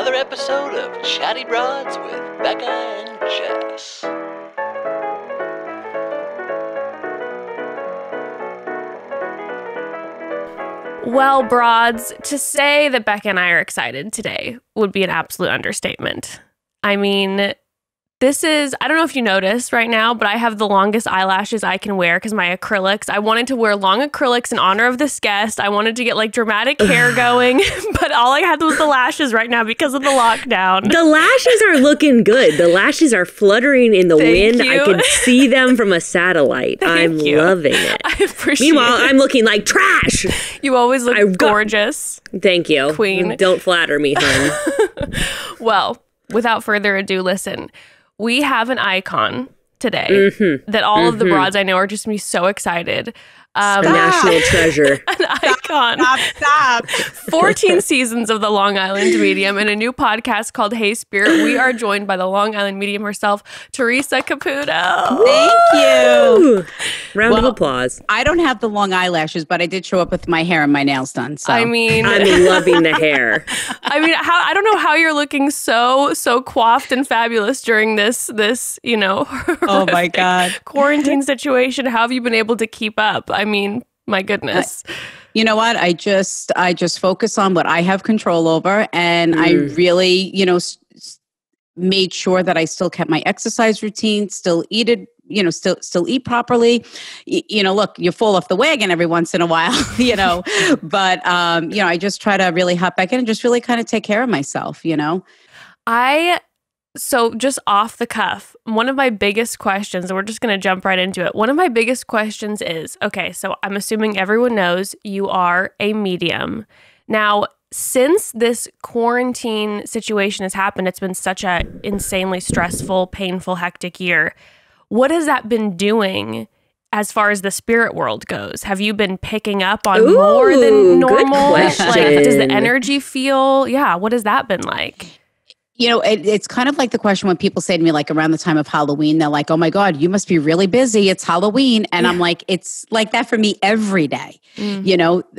another episode of Chatty Broads with Bekah and Jess. Well, broads, to say that Bekah and I are excited today would be an absolute understatement. I mean, this is, I don't know if you noticed right now, but I have the longest eyelashes I can wear because my acrylics. I wanted to wear long acrylics in honor of this guest. I wanted to get like dramatic hair going, but all I had was the lashes right now because of the lockdown. The lashes are looking good. The lashes are fluttering in the wind. you. I can see them from a satellite. I'm you. loving it. I appreciate Meanwhile, it. I'm looking like trash. You always look gorgeous. Thank you. Queen. Don't flatter me, hon. Well, without further ado, listen. We have an icon today that all of the broads I know are just going to be so excited. A national treasure. An icon. Stop. 14 seasons of the Long Island Medium and a new podcast called Hey Spirit. We are joined by the Long Island Medium herself, Theresa Caputo. Thank you. Ooh. Round of applause. I don't have the long eyelashes, but I did show up with my hair and my nails done. So. I'm loving the hair. I don't know how you're looking so coiffed and fabulous during this Oh my God, quarantine situation. How have you been able to keep up? I mean, my goodness. You know what? I just focus on what I have control over, and I really, made sure that I still kept my exercise routine, still eat eat properly. Look, you fall off the wagon every once in a while, but I just try to really hop back in and just really kind of take care of myself, So just off the cuff, one of my biggest questions, and we're just going to jump right into it. One of my biggest questions is, okay, so I'm assuming everyone knows you are a medium. Now, since this quarantine situation has happened, it's been such a insanely stressful, painful, hectic year. What has that been doing as far as the spirit world goes? Have you been picking up on more than normal? Good question. Like, does the energy feel? Yeah, what has that been like? It's kind of like the question when people say to me, like around the time of Halloween, they're like, oh my God, you must be really busy. It's Halloween. And I'm like, it's like that for me every day.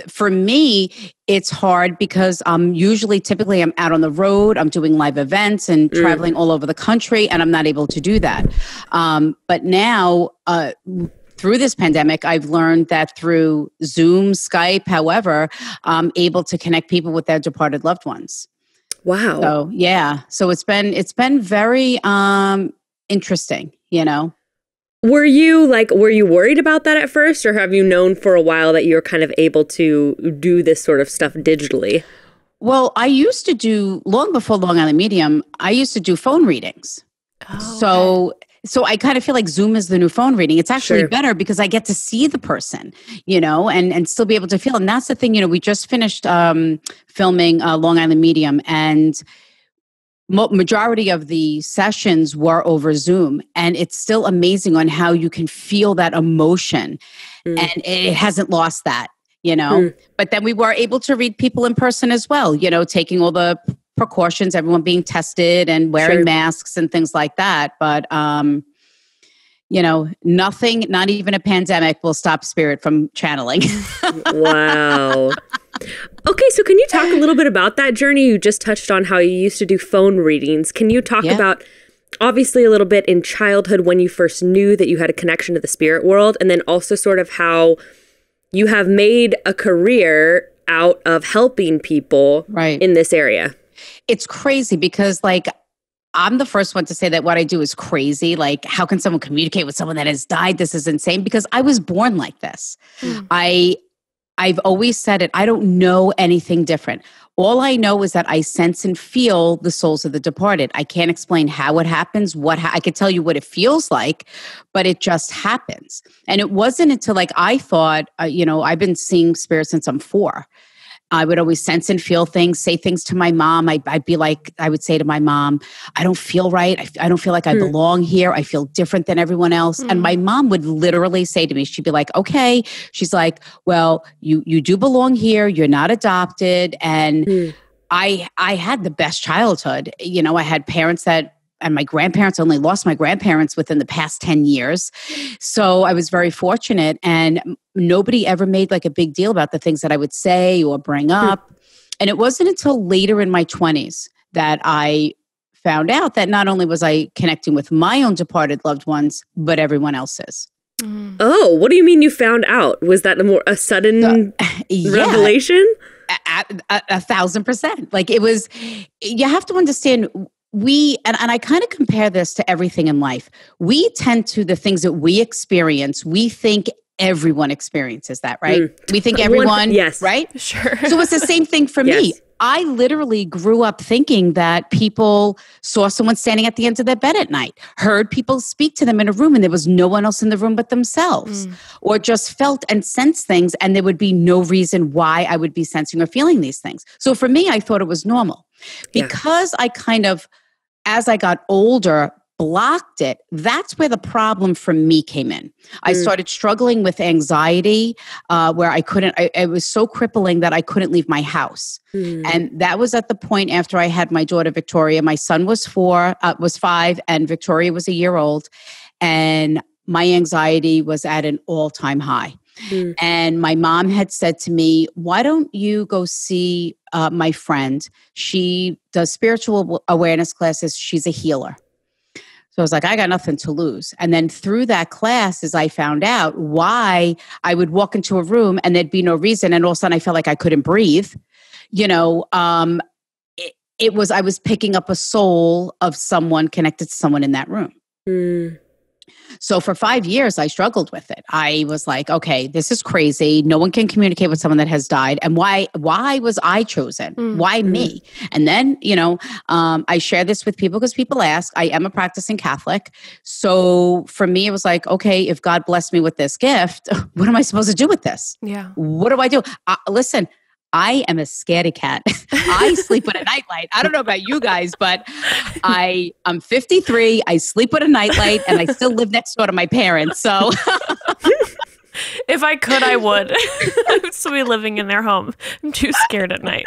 For me, it's hard because typically I'm out on the road, I'm doing live events and traveling all over the country, and I'm not able to do that. But now, through this pandemic, I've learned that through Zoom, Skype, however, I'm able to connect people with their departed loved ones. Wow. So yeah. So it's been very interesting, Were you worried about that at first, or have you known for a while that you're kind of able to do this sort of stuff digitally? Well, I used to do, long before Long Island Medium, I used to do phone readings. Oh, So I kind of feel like Zoom is the new phone reading. It's actually better because I get to see the person, and still be able to feel. And that's the thing, we just finished filming Long Island Medium, and majority of the sessions were over Zoom. And it's still amazing on how you can feel that emotion. And it hasn't lost that, But then we were able to read people in person as well, taking all the precautions, everyone being tested and wearing masks and things like that. But, nothing, not even a pandemic will stop spirit from channeling. Wow. Okay, so can you talk a little bit about that journey? You just touched on how you used to do phone readings. Can you talk about, obviously a little bit in childhood when you first knew that you had a connection to the spirit world, and then also sort of how you have made a career out of helping people in this area? It's crazy because I'm the first one to say that what I do is crazy. Like, how can someone communicate with someone that has died? This is insane because I was born like this. I've always said it. I don't know anything different. All I know is that I sense and feel the souls of the departed. I can't explain how it happens. I could tell you what it feels like, but it just happens. And it wasn't until I thought, I've been seeing spirits since I'm 4. I would always sense and feel things, say things to my mom. I would say to my mom, I don't feel right. I don't feel like I belong here. I feel different than everyone else. And my mom would literally say to me, she'd be like, okay. She's like, well, you do belong here. You're not adopted. And I had the best childhood. I had parents and my grandparents, only lost my grandparents within the past 10 years. So I was very fortunate, and nobody ever made a big deal about the things that I would say or bring up. And it wasn't until later in my 20s that I found out that not only was I connecting with my own departed loved ones, but everyone else's. Oh, what do you mean you found out? Was that a sudden revelation? 1,000%. Like it was, you have to understand, and I kind of compare this to everything in life. We tend to, the things that we experience, we think everyone experiences that, right? We think everyone, yes. Right? Sure. So it's the same thing for me. I literally grew up thinking that people saw someone standing at the end of their bed at night, heard people speak to them in a room and there was no one else in the room but themselves, or just felt and sensed things and there would be no reason why I would be sensing or feeling these things. So for me, I thought it was normal. Because I kind of, as I got older, blocked it, that's where the problem for me came in. I started struggling with anxiety where I couldn't, it was so crippling that I couldn't leave my house. And that was at the point after I had my daughter, Victoria. My son was 5 and Victoria was a year old. And my anxiety was at an all-time high. And my mom had said to me, why don't you go see my friend? She does spiritual awareness classes. She's a healer. So I was like, I got nothing to lose. And then through that class, as I found out why I would walk into a room and there'd be no reason. And all of a sudden I felt like I couldn't breathe. I was picking up a soul of someone connected to someone in that room. So for 5 years, I struggled with it. I was like, okay, this is crazy. No one can communicate with someone that has died. And why was I chosen? Why me? And then, I share this with people because people ask. I am a practicing Catholic. So for me, it was like, okay, if God blessed me with this gift, what am I supposed to do with this? Yeah. What do I do? Listen, I am a scaredy cat. I sleep with a nightlight. I don't know about you guys, but I'm 53. I sleep with a nightlight and I still live next door to my parents. So if I could, I would. I would still be living in their home. I'm too scared at night.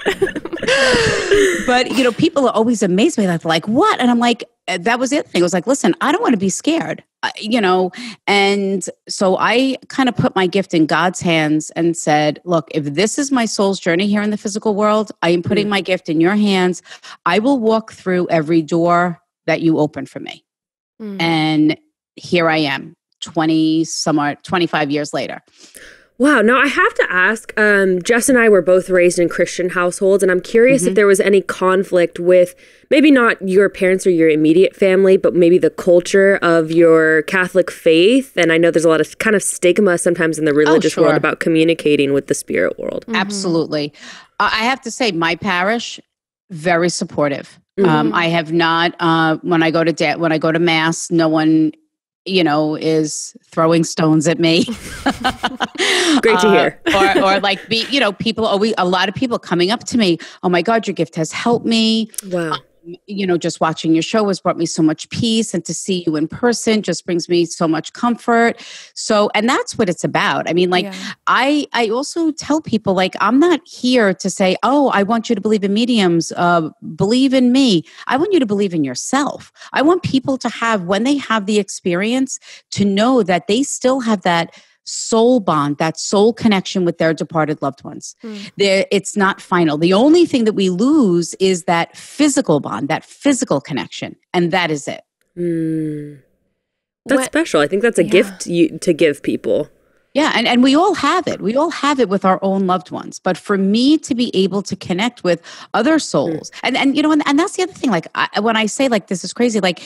But, people are always amazed by that. They're like, what? And I'm like, that was it. It was like, listen, I don't want to be scared, And so I kind of put my gift in God's hands and said, look, if this is my soul's journey here in the physical world, I am putting my gift in your hands. I will walk through every door that you open for me. And here I am, 25 years later. Wow. Now I have to ask, Jess and I were both raised in Christian households, and I'm curious if there was any conflict with maybe not your parents or your immediate family, but maybe the culture of your Catholic faith. And I know there's a lot of kind of stigma sometimes in the religious world about communicating with the spirit world. Absolutely. I have to say my parish, very supportive. I have not, when I go to mass, no one is throwing stones at me. Great to hear. or like people always, a lot of people coming up to me, oh my God, your gift has helped me. Wow. Just watching your show has brought me so much peace, and to see you in person just brings me so much comfort. So, and that's what it's about. I mean, I also tell people, like, I'm not here to say, oh, I want you to believe in mediums, believe in me. I want you to believe in yourself. I want people to have, when they have the experience, to know that they still have that soul bond, that soul connection with their departed loved ones. It's not final. The only thing that we lose is that physical bond, that physical connection. And that is it. That's special. I think that's a gift to give people. Yeah. And we all have it. We all have it with our own loved ones. But for me to be able to connect with other souls, and that's the other thing. Like when I say like, this is crazy, like,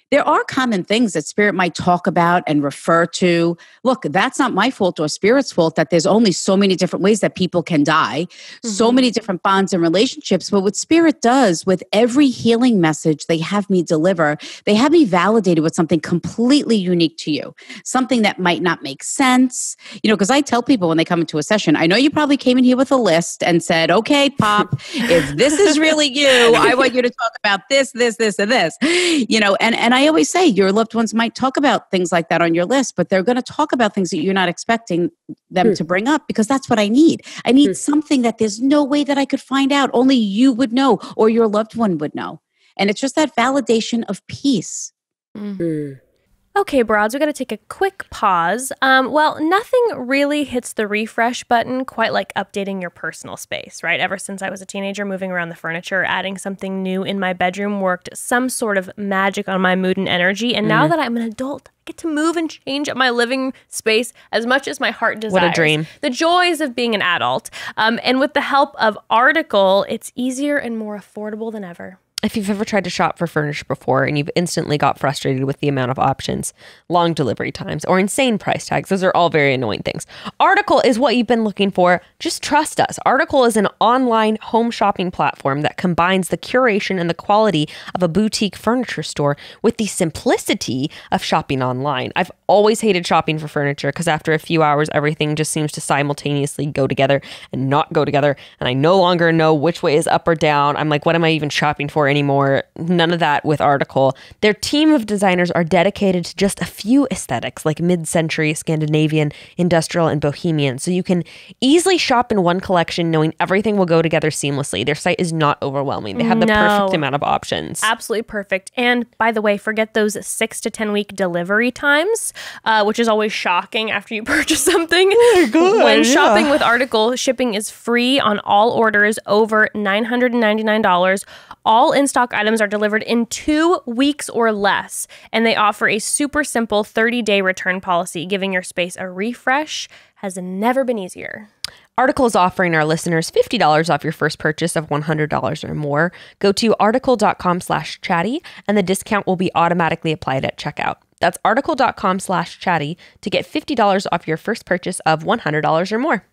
there are common things that spirit might talk about and refer to. Look, that's not my fault or spirit's fault that there's only so many different ways that people can die, so many different bonds and relationships. But what spirit does with every healing message they have me deliver, they have me validated with something completely unique to you, something that might not make sense. Because I tell people when they come into a session, I know you probably came in here with a list and said, okay, Pop, if this is really you, I want you to talk about this, this, this, and this. And I always say your loved ones might talk about things like that on your list, but they're going to talk about things that you're not expecting them to bring up, because that's what I need. I need something that there's no way that I could find out. Only you would know, or your loved one would know. And it's just that validation of peace. Okay, broads, we got to take a quick pause. Well, nothing really hits the refresh button quite like updating your personal space, right? Ever since I was a teenager, moving around the furniture, adding something new in my bedroom worked some sort of magic on my mood and energy. And now that I'm an adult, I get to move and change up my living space as much as my heart desires. What a dream. The joys of being an adult. And with the help of Article, it's easier and more affordable than ever. If you've ever tried to shop for furniture before and you've instantly got frustrated with the amount of options, long delivery times, or insane price tags, those are all very annoying things. Article is what you've been looking for. Just trust us. Article is an online home shopping platform that combines the curation and the quality of a boutique furniture store with the simplicity of shopping online. I've always hated shopping for furniture because after a few hours, everything just seems to simultaneously go together and not go together. And I no longer know which way is up or down. I'm like, what am I even shopping for anymore? None of that with Article. Their team of designers are dedicated to just a few aesthetics like mid-century, Scandinavian, industrial, and bohemian. So you can easily shop in one collection knowing everything will go together seamlessly. Their site is not overwhelming. They have the perfect amount of options. Absolutely perfect. And by the way, forget those 6 to 10 week delivery times, which is always shocking after you purchase something. Oh my God, when shopping with Article, shipping is free on all orders over $999. All in-stock items are delivered in 2 weeks or less, and they offer a super simple 30-day return policy. Giving your space a refresh has never been easier. Article is offering our listeners $50 off your first purchase of $100 or more. Go to article.com/chatty, and the discount will be automatically applied at checkout. That's article.com/chatty to get $50 off your first purchase of $100 or more.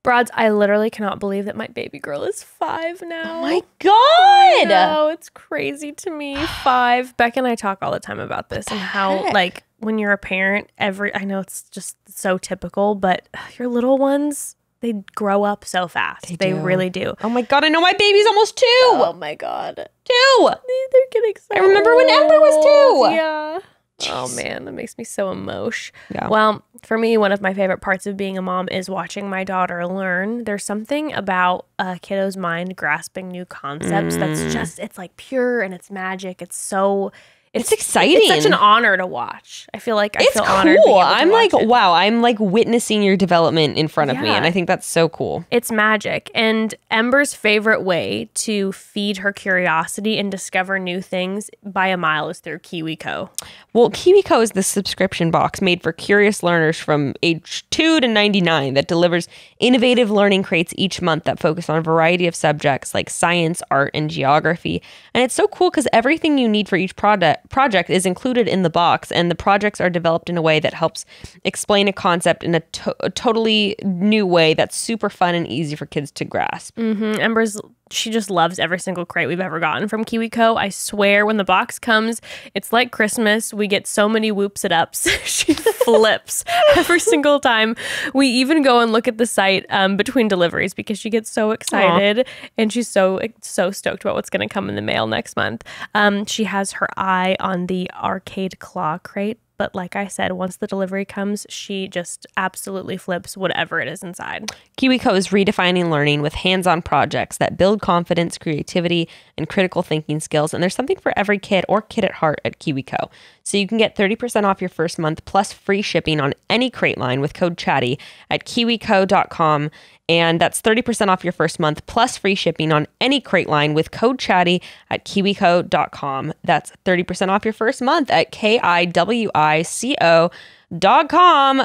Broads, I literally cannot believe that my baby girl is 5 now. Oh my God! No, it's crazy to me. 5. Becca and I talk all the time about this and how, like, when you're a parent, I know it's just so typical, but your little ones, they grow up so fast. They really do. Oh my God, I know my baby's almost 2. Oh my God. 2. They're getting so I remember when Ember was 2. Yeah. Jeez. Oh man, that makes me so emotional. Yeah. Well, for me, one of my favorite parts of being a mom is watching my daughter learn. There's something about a kiddo's mind grasping new concepts that's just, it's like pure and it's magic. It's exciting. It's such an honor to watch. I feel like I feel honored. Cool. I'm like, wow, I'm like witnessing your development in front of me. And I think that's so cool. It's magic. And Ember's favorite way to feed her curiosity and discover new things by a mile is through KiwiCo. Well, KiwiCo is the subscription box made for curious learners from age 2 to 99 that delivers innovative learning crates each month that focus on a variety of subjects like science, art, and geography. And it's so cool because everything you need for each project is included in the box, and the projects are developed in a way that helps explain a concept in a totally new way that's super fun and easy for kids to grasp. Ember's, she just loves every single crate we've ever gotten from KiwiCo. I swear when the box comes, it's like Christmas. We get so many whoops it ups. She flips every single time. We even go and look at the site between deliveries because she gets so excited. Aww. And she's so stoked about what's going to come in the mail next month. She has her eye on the arcade claw crate. But like I said, once the delivery comes, she just absolutely flips whatever it is inside. KiwiCo is redefining learning with hands-on projects that build confidence, creativity, and critical thinking skills. And there's something for every kid or kid at heart at KiwiCo. So you can get 30% off your first month plus free shipping on any crate line with code CHATTY at kiwico.com. And that's 30% off your first month plus free shipping on any crate line with code CHATTY at kiwico.com. That's 30% off your first month at kiwico.com.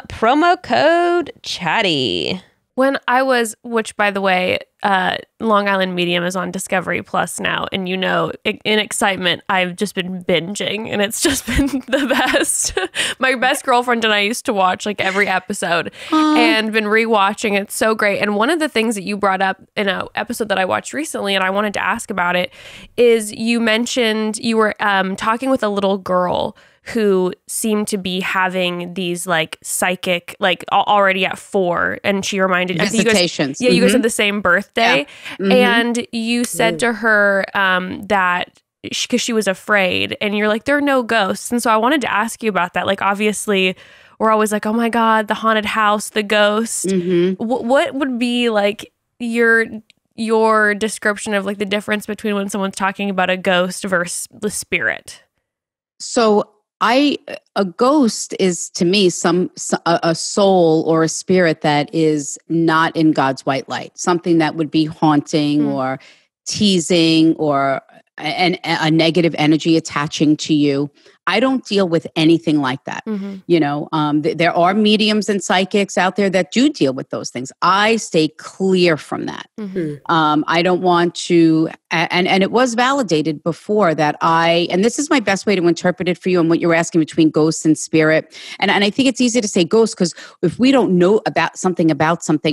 Promo code CHATTY. When I was, which by the way, Long Island Medium is on Discovery Plus now. And you know, in excitement, I've just been binging and it's just been the best. My best girlfriend and I used to watch like every episode and been rewatching. It's so great. And one of the things that you brought up in an episode that I watched recently, and I wanted to ask about it, is you mentioned you were talking with a little girl who seemed to be having these like psychic, like already at 4. And she reminded visitations. You guys had the same birthday. Yeah. And you said to her that because she was afraid, and you're like, there are no ghosts. And so I wanted to ask you about that. Like, obviously, we're always like, oh my God, the haunted house, the ghost. What would be like your description of like the difference between when someone's talking about a ghost versus the spirit? So a ghost is to me a soul or a spirit that is not in God's white light, something that would be haunting or teasing or a negative energy attaching to you. I don't deal with anything like that. You know, there are mediums and psychics out there that do deal with those things. I stay clear from that. I don't want to, and it was validated before that and this is my best way to interpret it for you and what you're asking between ghosts and spirit. And I think it's easy to say ghost because if we don't know about something,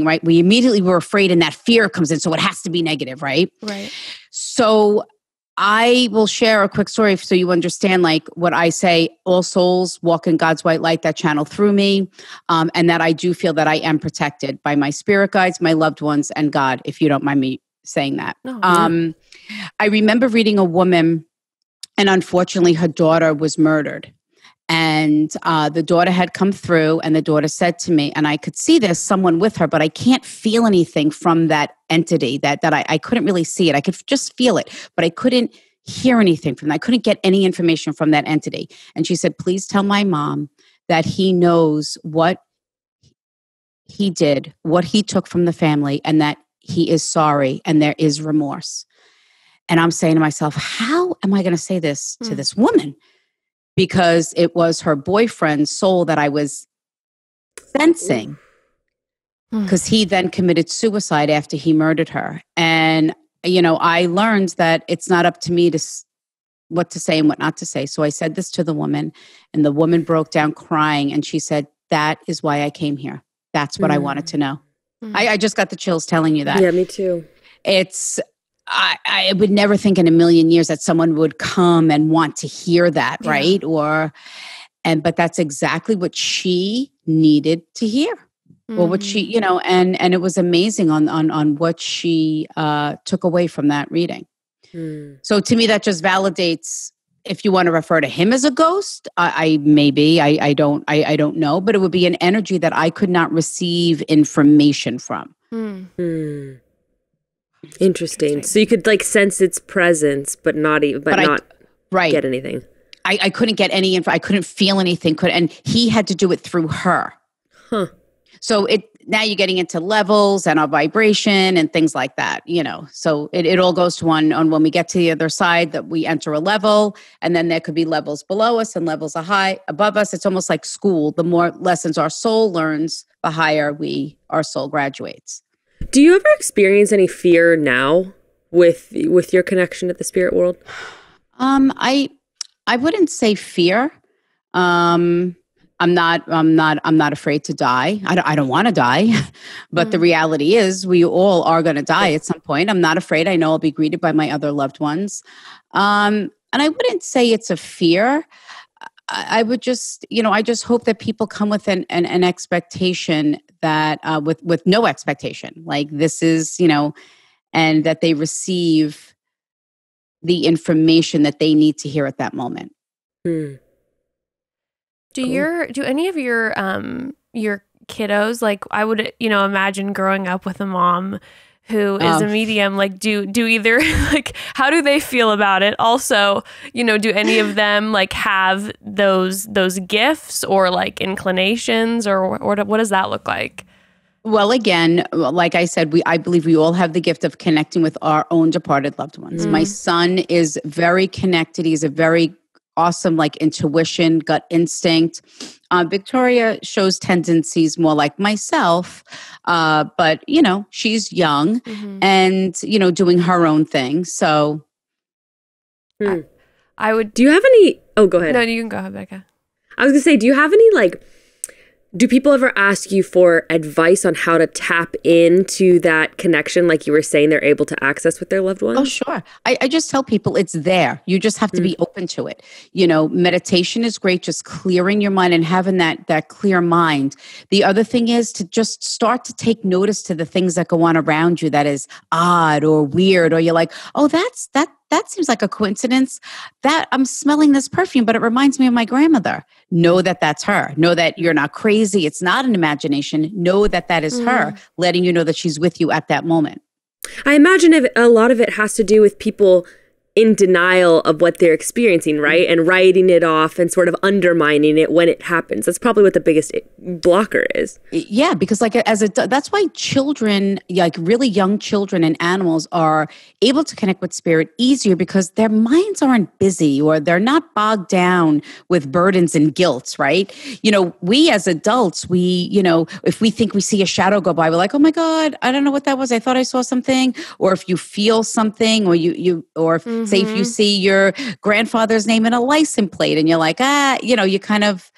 right, we immediately were afraid and that fear comes in. So it has to be negative, right? Right. So I will share a quick story so you understand, like what I say, all souls walk in God's white light that channel through me, and that I do feel that I am protected by my spirit guides, my loved ones, and God, if you don't mind me saying that. I remember reading a woman, and unfortunately her daughter was murdered. And the daughter had come through and the daughter said to me, and I could see there's someone with her, but I can't feel anything from that entity that I couldn't really see it. I could just feel it, but I couldn't hear anything from that. I couldn't get any information from that entity. And she said, please tell my mom that he knows what he did, what he took from the family, and that he is sorry and there is remorse. And I'm saying to myself, how am I going to say this to this woman? Because it was her boyfriend's soul that I was sensing, because he then committed suicide after he murdered her. And, you know, I learned that it's not up to me to what to say and what not to say. So I said this to the woman, and the woman broke down crying, and she said, that is why I came here. That's what I wanted to know. I just got the chills telling you that. Yeah, me too. I would never think in a million years that someone would come and want to hear that, right? But that's exactly what she needed to hear, or what she, you know, and it was amazing on what she took away from that reading. So to me, that just validates. If you want to refer to him as a ghost, I don't know, but it would be an energy that I could not receive information from. Interesting. So you could like sense its presence, but not get anything. I couldn't get any info. I couldn't feel anything. And he had to do it through her. So now you're getting into levels and our vibration and things like that, you know. So it all goes to on when we get to the other side that we enter a level, and then there could be levels below us and levels above us. It's almost like school. The more lessons our soul learns, the higher our soul graduates. Do you ever experience any fear now with your connection to the spirit world? I wouldn't say fear. I'm not afraid to die. I don't want to die, but the reality is we all are going to die at some point. I'm not afraid. I know I'll be greeted by my other loved ones. And I wouldn't say it's a fear. I would just, you know, I just hope that people come with an expectation that with no expectation, like this is, you know, and that they receive the information that they need to hear at that moment. Do any of your kiddos, like I would, you know, imagine growing up with a mom who is a medium, like do either like how do they feel about it? Also, you know, do any of them like have those gifts or like inclinations or what does that look like? Well, again, like I said, I believe we all have the gift of connecting with our own departed loved ones. My son is very connected. He's a very awesome, like intuition, gut instinct. Victoria shows tendencies more like myself, but you know, she's young and you know, doing her own thing. So, I would. Do you have any? Oh, go ahead. No, you can go ahead, Bekah. I was gonna say, do you have any like? Do people ever ask you for advice on how to tap into that connection, like you were saying, they're able to access with their loved ones? Oh, sure. I just tell people it's there. You just have to be open to it. You know, meditation is great, just clearing your mind and having that clear mind. The other thing is to just start to take notice to the things that go on around you that is odd or weird, or you're like, oh, that seems like a coincidence. That I'm smelling this perfume, but it reminds me of my grandmother. Know that that's her. Know that you're not crazy. It's not an imagination. Know that that is her, letting you know that she's with you at that moment. I imagine a lot of it has to do with people in denial of what they're experiencing, right? And writing it off and sort of undermining it when it happens. That's probably what the biggest blocker is. Yeah, because like that's why children, like really young children and animals are able to connect with spirit easier because their minds aren't busy or they're not bogged down with burdens and guilt, right? You know, we as adults, if we think we see a shadow go by, we're like, oh my God, I don't know what that was. I thought I saw something. Or if you feel something or say if you see your grandfather's name in a license plate and you're like, you kind of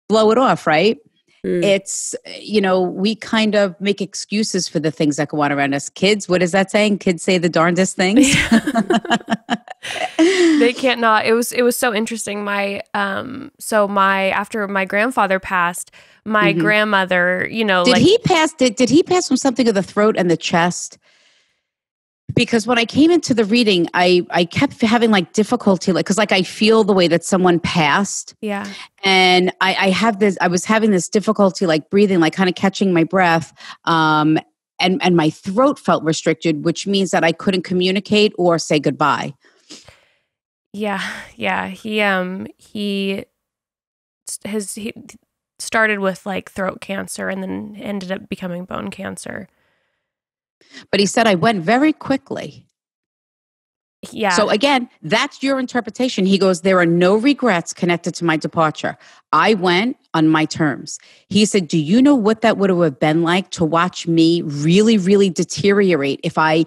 blow it off, right? It's, we kind of make excuses for the things that go on around us. Kids, what is that saying? Kids say the darndest things. They can't not. It was so interesting. After my grandfather passed, my grandmother, did he pass? Did he pass from something of the throat and the chest? Because when I came into the reading, I kept having like difficulty, because I feel the way that someone passed. Yeah. And I was having this difficulty, like breathing, like kind of catching my breath. And my throat felt restricted, which means that I couldn't communicate or say goodbye. Yeah. Yeah. He started with like throat cancer and then ended up becoming bone cancer. But he said I went very quickly. Yeah. So again, that's your interpretation. He goes, there are no regrets connected to my departure. I went on my terms. He said, do you know what that would have been like to watch me really, really deteriorate if I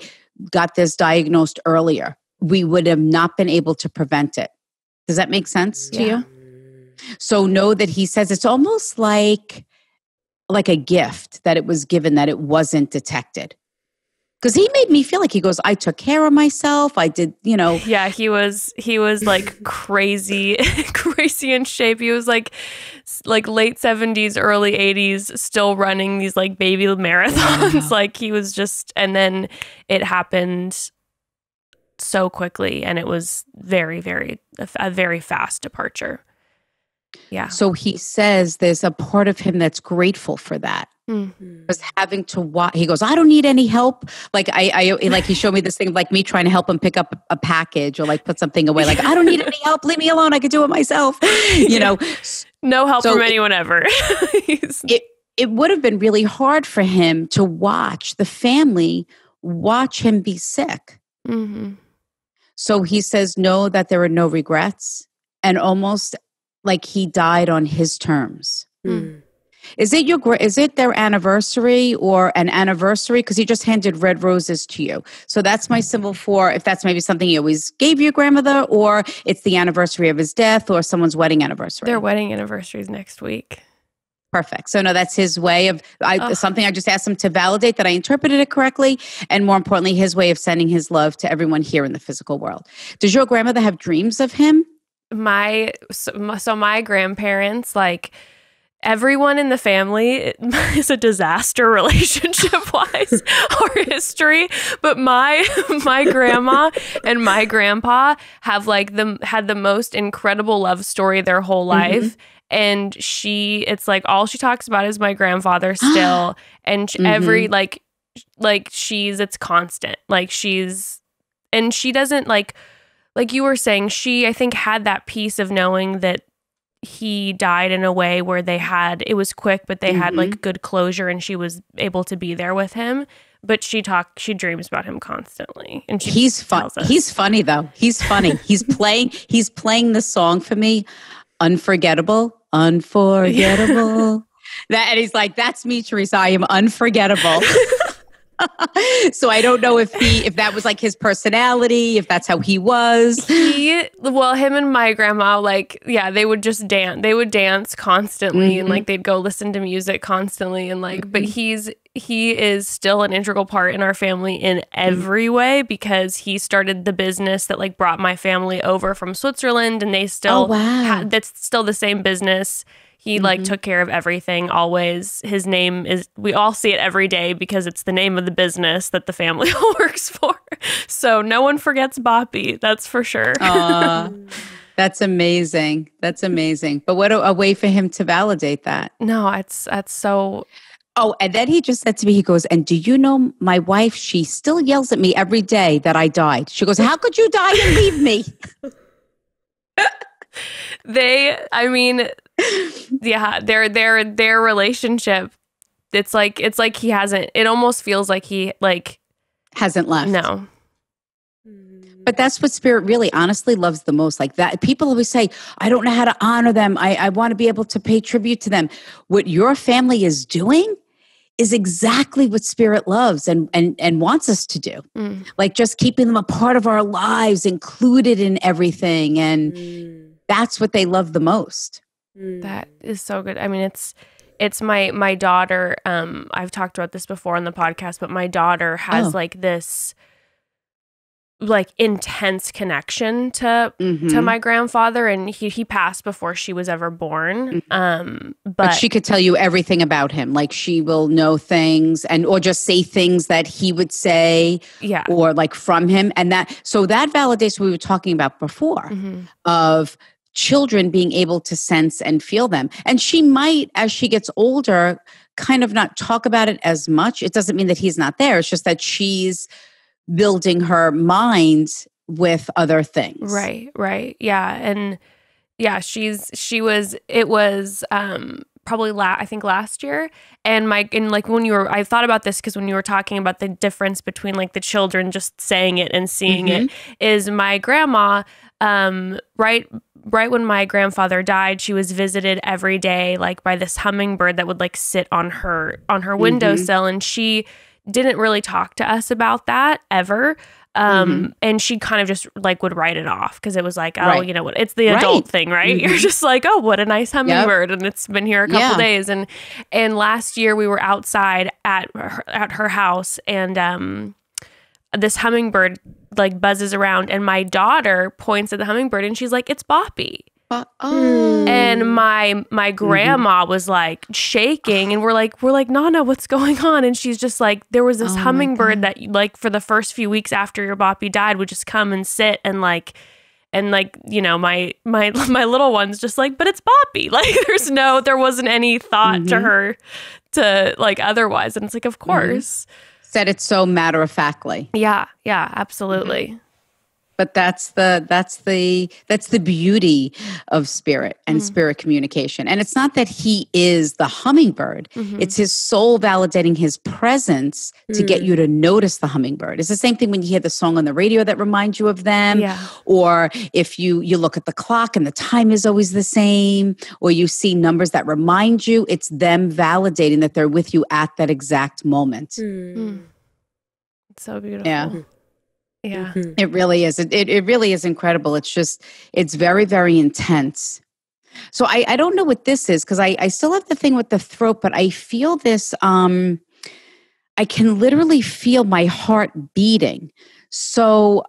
got this diagnosed earlier? We would have not been able to prevent it. Does that make sense to you? So know that he says it's almost like a gift that it was given, that it wasn't detected. Because he made me feel like, he goes, I took care of myself. I did, Yeah, he was like crazy, crazy in shape. He was like late 70s, early 80s, still running these like baby marathons. Wow. Like he was just, and then it happened so quickly, and it was a very fast departure. Yeah. So he says there's a part of him that's grateful for that. Was having to watch. He goes, I don't need any help. Like he showed me this thing of like me trying to help him pick up a package or like put something away. Like, I don't need any help. Leave me alone. I could do it myself. No help from anyone ever. It would have been really hard for him to watch the family watch him be sick. Mm-hmm. So he says, know that there are no regrets, and almost like he died on his terms. Is it their anniversary or an anniversary? Because he just handed red roses to you. So that's my symbol for if that's maybe something he always gave your grandmother, or it's the anniversary of his death or someone's wedding anniversary. Their wedding anniversary is next week. Perfect. So no, that's his way of something I just asked him to validate that I interpreted it correctly. And more importantly, his way of sending his love to everyone here in the physical world. Does your grandmother have dreams of him? My grandparents, like, everyone in the family is a disaster relationship-wise, our history. But my grandma and my grandpa have had the most incredible love story their whole life. And it's like all she talks about is my grandfather still. And every it's constant. And she doesn't like you were saying, she, I think, had that peace of knowing that he died in a way where it was quick, but they had like good closure, and she was able to be there with him. But she dreams about him constantly. And he's funny though. He's funny. He's playing the song for me. Unforgettable. And he's like, that's me, Theresa. I am unforgettable. So I don't know if that was like his personality, if that's how he was. Him and my grandma, they would just dance. They would dance constantly, and like they'd go listen to music constantly, and like. But he is still an integral part in our family in every way, because he started the business that like brought my family over from Switzerland, and they still that's still the same business. He like took care of everything always. His name we all see it every day because it's the name of the business that the family works for. So no one forgets Boppy, that's for sure. That's amazing. That's amazing. But what a way for him to validate that. No, that's so. Oh, and then he just said to me, he goes, and do you know my wife, she still yells at me every day that I died. She goes, how could you die and leave me? Their relationship, it's like he hasn't, it almost feels like he hasn't left. No. But that's what spirit really honestly loves the most. Like that, people always say, I don't know how to honor them. I want to be able to pay tribute to them. What your family is doing is exactly what spirit loves and wants us to do. Like just keeping them a part of our lives, included in everything. And that's what they love the most. That is so good. I mean, it's my daughter. I've talked about this before on the podcast, but my daughter has like this like intense connection to my grandfather, and he passed before she was ever born. But she could tell you everything about him. Like she will know things or just say things that he would say, or like from him. And that validates what we were talking about before of children being able to sense and feel them. And she might, as she gets older, kind of not talk about it as much. It doesn't mean that he's not there. It's just that she's building her mind with other things. Right. Yeah. And yeah, it was probably I think last year. And like when I thought about this, because when you were talking about the difference between like the children just saying it and seeing it, is my grandma, right when my grandfather died, she was visited every day like by this hummingbird that would like sit on her windowsill, and she didn't really talk to us about that ever. And she kind of just like would write it off because it was like, oh, you know what? It's the adult thing, right? You're just like, oh, what a nice hummingbird. And it's been here a couple days. And last year we were outside at her house, and this hummingbird like buzzes around, and my daughter points at the hummingbird and she's like, it's Boppy. And my grandma was like shaking, and we're like, Nana, what's going on? And she's just like, there was this hummingbird that like for the first few weeks after your Boppy died would just come and sit and like, you know, my little one's just like, but it's Boppy. Like there wasn't any thought to her to like otherwise. And it's like, of course. Said it so matter of factly. Yeah, absolutely. But that's the beauty of spirit and spirit communication. And it's not that he is the hummingbird. It's his soul validating his presence to get you to notice the hummingbird. It's the same thing when you hear the song on the radio that reminds you of them. Yeah. Or if you look at the clock and the time is always the same, or you see numbers that remind you, it's them validating that they're with you at that exact moment. It's so beautiful. Yeah. Yeah. It really is. It really is incredible. It's very, very intense. So I don't know what this is, because I still have the thing with the throat, but I feel this, I can literally feel my heart beating. So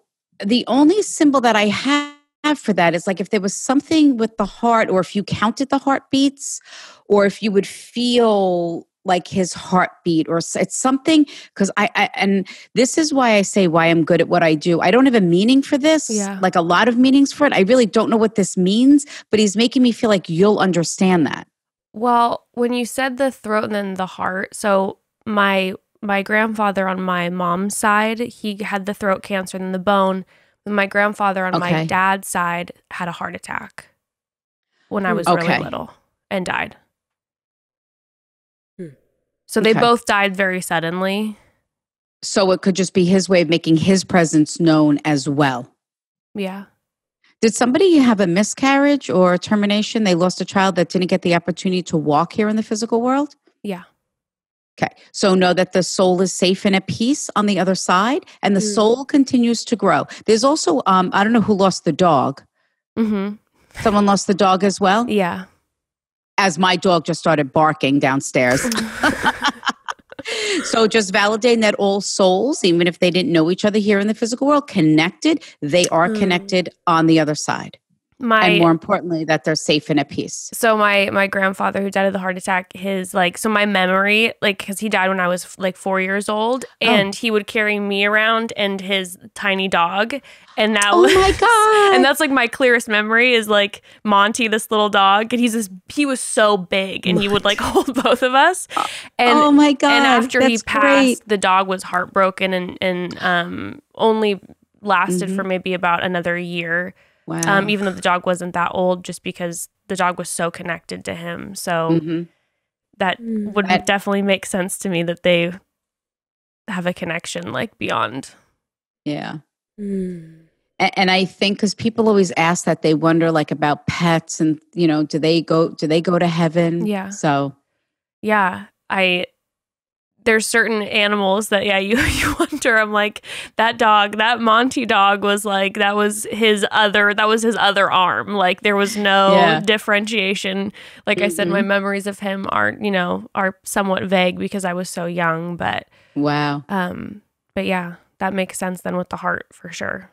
the only symbol that I have for that is like if there was something with the heart, or if you counted the heartbeats, or if you would feel like his heartbeat, or it's something, because and this is why I say why I'm good at what I do. I don't have a meaning for this, like a lot of meanings for it. I really don't know what this means, but he's making me feel like you'll understand that. Well, when you said the throat and then the heart, so my grandfather on my mom's side, he had the throat cancer and the bone. My grandfather on my dad's side had a heart attack when I was really little and died. So they both died very suddenly. So it could just be his way of making his presence known as well. Yeah. Did somebody have a miscarriage or a termination? They lost a child that didn't get the opportunity to walk here in the physical world? Yeah. Okay. So know that the soul is safe and at peace on the other side, and the soul continues to grow. There's also, I don't know who lost the dog. Someone lost the dog as well? Yeah. As my dog just started barking downstairs. So just validating that all souls, even if they didn't know each other here in the physical world, connected, they are connected on the other side. And more importantly, that they're safe and at peace. So my grandfather, who died of the heart attack, so my memory, like, because he died when I was like 4 years old, and he would carry me around and his tiny dog, and that Oh my God. and that's like my clearest memory is like Monty, this little dog, and he was so big, and he would like hold both of us. And oh my God. And after he That's passed, great. the dog was heartbroken and only lasted for maybe about another year. Wow. Even though the dog wasn't that old, just because the dog was so connected to him. So that would definitely make sense to me that they have a connection like beyond. Yeah. And I think because people always ask that, they wonder like about pets and, you know, do they go to heaven? Yeah. So. Yeah. There's certain animals that, you wonder, I'm like, that Monty dog was like, that was his other arm. Like there was no differentiation. Like I said, my memories of him are somewhat vague because I was so young, but. Wow. But yeah, that makes sense then with the heart for sure.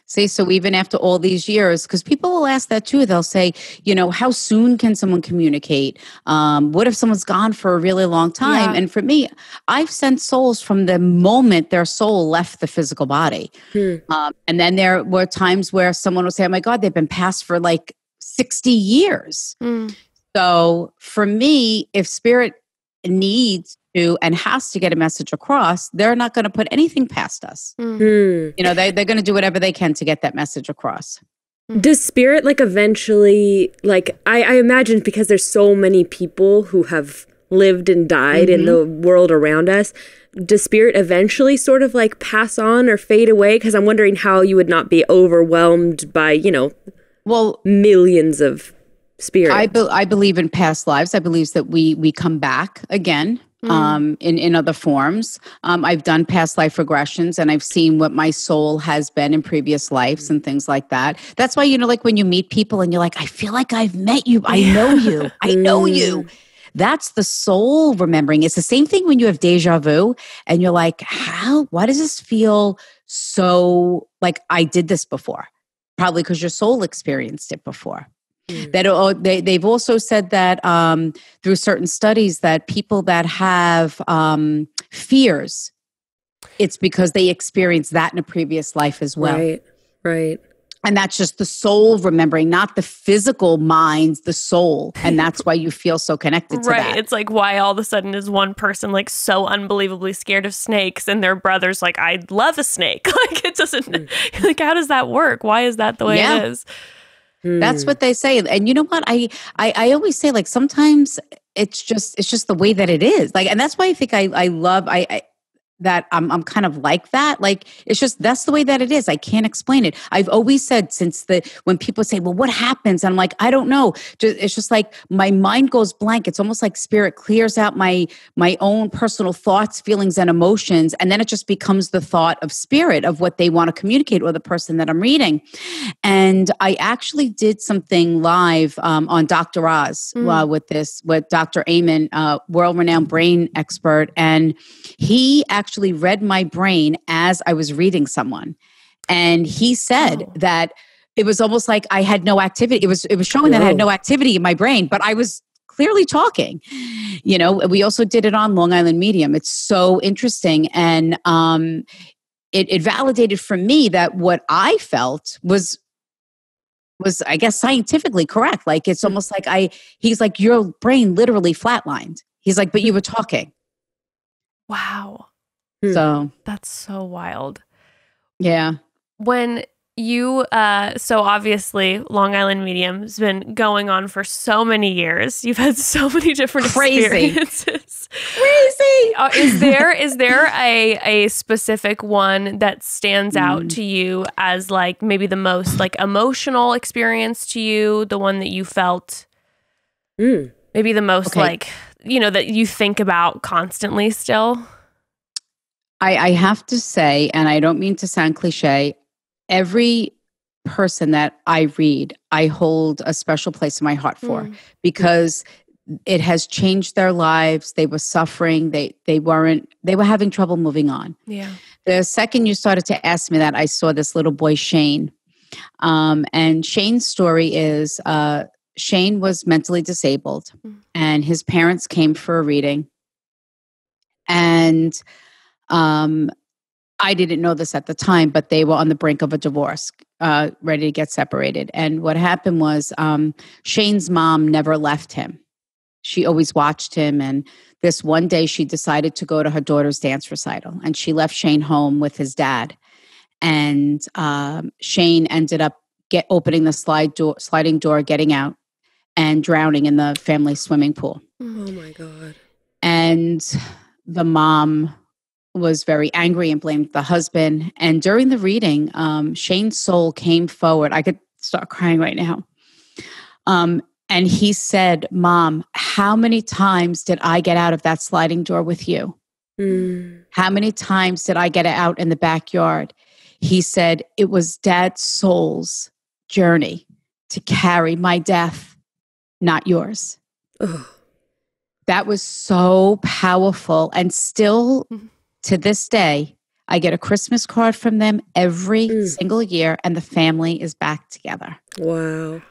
See, so even after all these years, because people will ask that too, they'll say, you know, how soon can someone communicate? What if someone's gone for a really long time? Yeah. And for me, I've sent souls from the moment their soul left the physical body. And then there were times where someone will say, oh my God, they've been passed for like 60 years. So for me, if spirit needs to and has to get a message across, they're not going to put anything past us. You know, they're going to do whatever they can to get that message across. Does spirit like eventually, like I imagine because there's so many people who have lived and died in the world around us, does spirit eventually sort of like pass on or fade away? Because I'm wondering how you would not be overwhelmed by, you know, millions of spirits. I believe in past lives. I believe that we come back again. In other forms. I've done past life regressions and I've seen what my soul has been in previous lives and things like that. That's why, you know, like when you meet people and you're like, I feel like I've met you. I know you. I know you. That's the soul remembering. It's the same thing when you have deja vu and you're like, why does this feel so like I did this before? Probably because your soul experienced it before. They've also said that through certain studies that people that have fears, it's because they experienced that in a previous life as well. Right. And that's just the soul remembering, not the physical mind, the soul. And that's why you feel so connected to that. Right. It's like, why all of a sudden is one person like so unbelievably scared of snakes and their brother's like, I love a snake. Like it doesn't, like, how does that work? Why is that the way it is? That's what they say. And you know what? I always say, like, sometimes it's just the way that it is. Like, and that's why I think I love that I'm kind of like that. Like, it's just, that's the way that it is. I can't explain it. I've always said when people say, well, what happens? And I'm like, I don't know. It's just like my mind goes blank. It's almost like spirit clears out my own personal thoughts, feelings, and emotions. And then it just becomes the thought of spirit of what they want to communicate with the person that I'm reading. And I actually did something live on Dr. Oz with Dr. Amen, world-renowned brain expert. And he actually read my brain as I was reading someone. And he said that it was almost like I had no activity. It was showing that I had no activity in my brain, but I was clearly talking. You know, we also did it on Long Island Medium. It's so interesting. And it validated for me that what I felt was I guess scientifically correct. Like it's almost like he's like, your brain literally flatlined. He's like, but you were talking. Wow. So that's so wild. Yeah. When you, so obviously Long Island Medium has been going on for so many years. You've had so many different experiences. Crazy. Is there a specific one that stands out to you as like maybe the most like emotional experience to you? The one that you felt maybe the most like, you know, that you think about constantly still? I have to say, and I don't mean to sound cliche, every person that I read, I hold a special place in my heart for because it has changed their lives. They were suffering. They were having trouble moving on. Yeah. The second you started to ask me that, I saw this little boy, Shane, And Shane's story is Shane was mentally disabled, and his parents came for a reading. And I didn't know this at the time, but they were on the brink of a divorce, ready to get separated. And what happened was Shane's mom never left him. She always watched him. And this one day she decided to go to her daughter's dance recital. And she left Shane home with his dad. And Shane ended up opening the sliding door, getting out, and drowning in the family swimming pool. Oh my God. And the mom was very angry and blamed the husband. And during the reading, Shane's soul came forward. I could start crying right now. And he said, "Mom, how many times did I get out of that sliding door with you? How many times did I get out in the backyard?" He said, "It was Dad's soul's journey to carry my death, not yours." Ugh. That was so powerful. And still to this day, I get a Christmas card from them every single year, and the family is back together. Wow.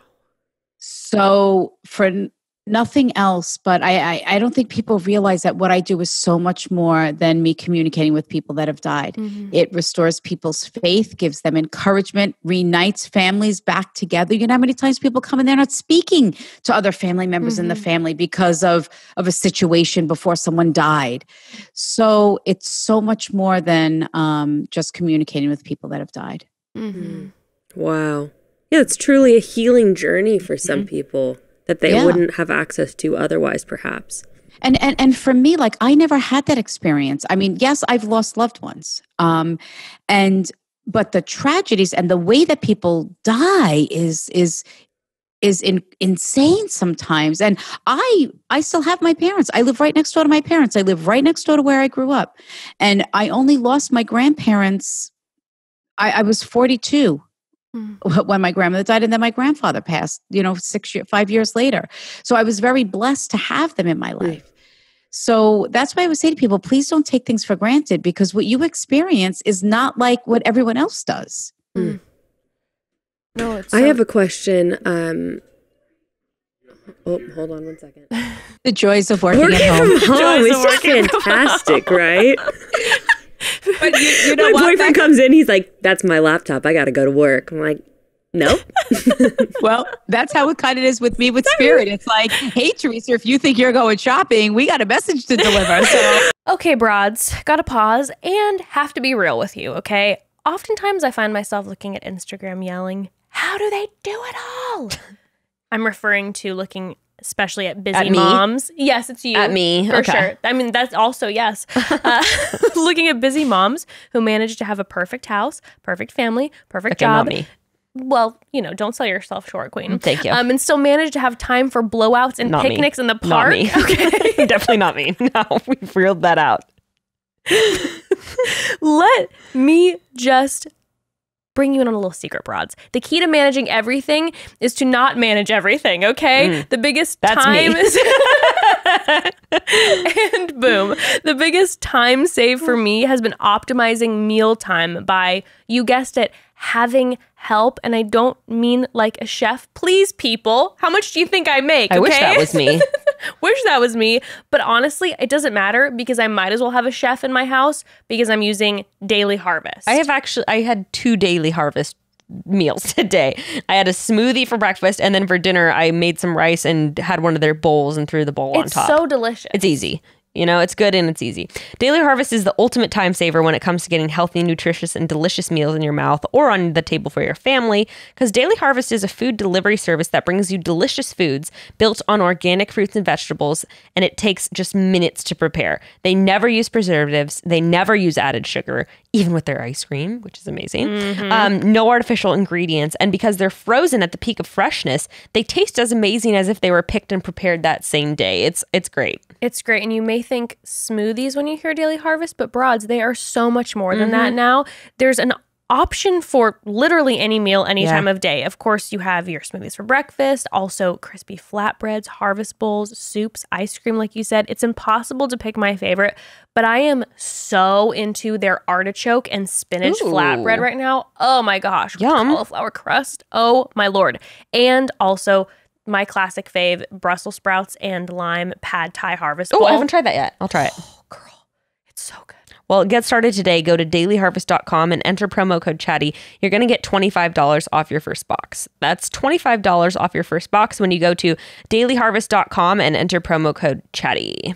So for nothing else, but I don't think people realize that what I do is so much more than me communicating with people that have died. It restores people's faith, gives them encouragement, reunites families back together. You know how many times people come and they're not speaking to other family members in the family because of a situation before someone died. So it's so much more than just communicating with people that have died. Wow. Yeah, it's truly a healing journey for some people that they wouldn't have access to otherwise, perhaps. And for me, like, I never had that experience. I mean, yes, I've lost loved ones. But the tragedies and the way that people die is insane sometimes. And I still have my parents. I live right next door to my parents. I live right next door to where I grew up. And I only lost my grandparents. I was 42. When my grandmother died, and then my grandfather passed, 5 years later. So I was very blessed to have them in my life. So that's why I would say to people, please don't take things for granted, because what you experience is not like what everyone else does. No, it's I have a question. Hold on one second. The joys of working Working at home. from home is just fantastic, right? But you know my what? boyfriend comes in, he's like, "That's my laptop. I got to go to work." I'm like, "No." Well, that's how it kind of is with me with Spirit. It's like, "Hey, Theresa, if you think you're going shopping, we got a message to deliver." So, Okay, broads, gotta pause and have to be real with you, okay? Oftentimes I find myself looking at Instagram yelling, "How do they do it all?" I'm referring to looking especially at busy moms. Yes, it's you. At me. For Okay. sure. I mean, that's also, yes. Looking at busy moms who manage to have a perfect house, perfect family, perfect job. Not me. Well, don't sell yourself short, queen. Thank you. And still manage to have time for blowouts and Not me. picnics in the Not park. me. Okay. Definitely not me. No, we've reeled that out. Let me just bring you in on a little secret, broads. The key to managing everything is to not manage everything, okay? The biggest time is... And boom. The biggest time save for me has been optimizing mealtime by, you guessed it, having help. And I don't mean like a chef. Please, people, how much do you think I make? I wish okay? that was me. Wish that was me. But honestly, it doesn't matter because I might as well have a chef in my house because I'm using Daily Harvest. I had 2 Daily Harvest meals today. I had a smoothie for breakfast, and then for dinner, I made some rice and had one of their bowls and threw the bowl on top. It's so delicious. It's easy. It's good and it's easy. Daily Harvest is the ultimate time saver when it comes to getting healthy, nutritious, and delicious meals in your mouth or on the table for your family, because Daily Harvest is a food delivery service that brings you delicious foods built on organic fruits and vegetables, and it takes just minutes to prepare. They never use preservatives. They never use added sugar, even with their ice cream, which is amazing. No artificial ingredients, and because they're frozen at the peak of freshness, they taste as amazing as if they were picked and prepared that same day. It's great. It's great. And you may think smoothies when you hear Daily Harvest, but broads, they are so much more than that now. There's an option for literally any meal, any time of day. Of course, you have your smoothies for breakfast, also crispy flatbreads, harvest bowls, soups, ice cream, like you said. It's impossible to pick my favorite, but I am so into their artichoke and spinach flatbread right now. Oh my gosh. Yum. Cauliflower crust. Oh my Lord. And also my classic fave, Brussels sprouts and lime pad thai harvest bowl. I haven't tried that yet. I'll try it. Oh, girl. It's so good. Well, get started today. Go to dailyharvest.com and enter promo code CHATTY. You're going to get $25 off your first box. That's $25 off your first box when you go to dailyharvest.com and enter promo code CHATTY.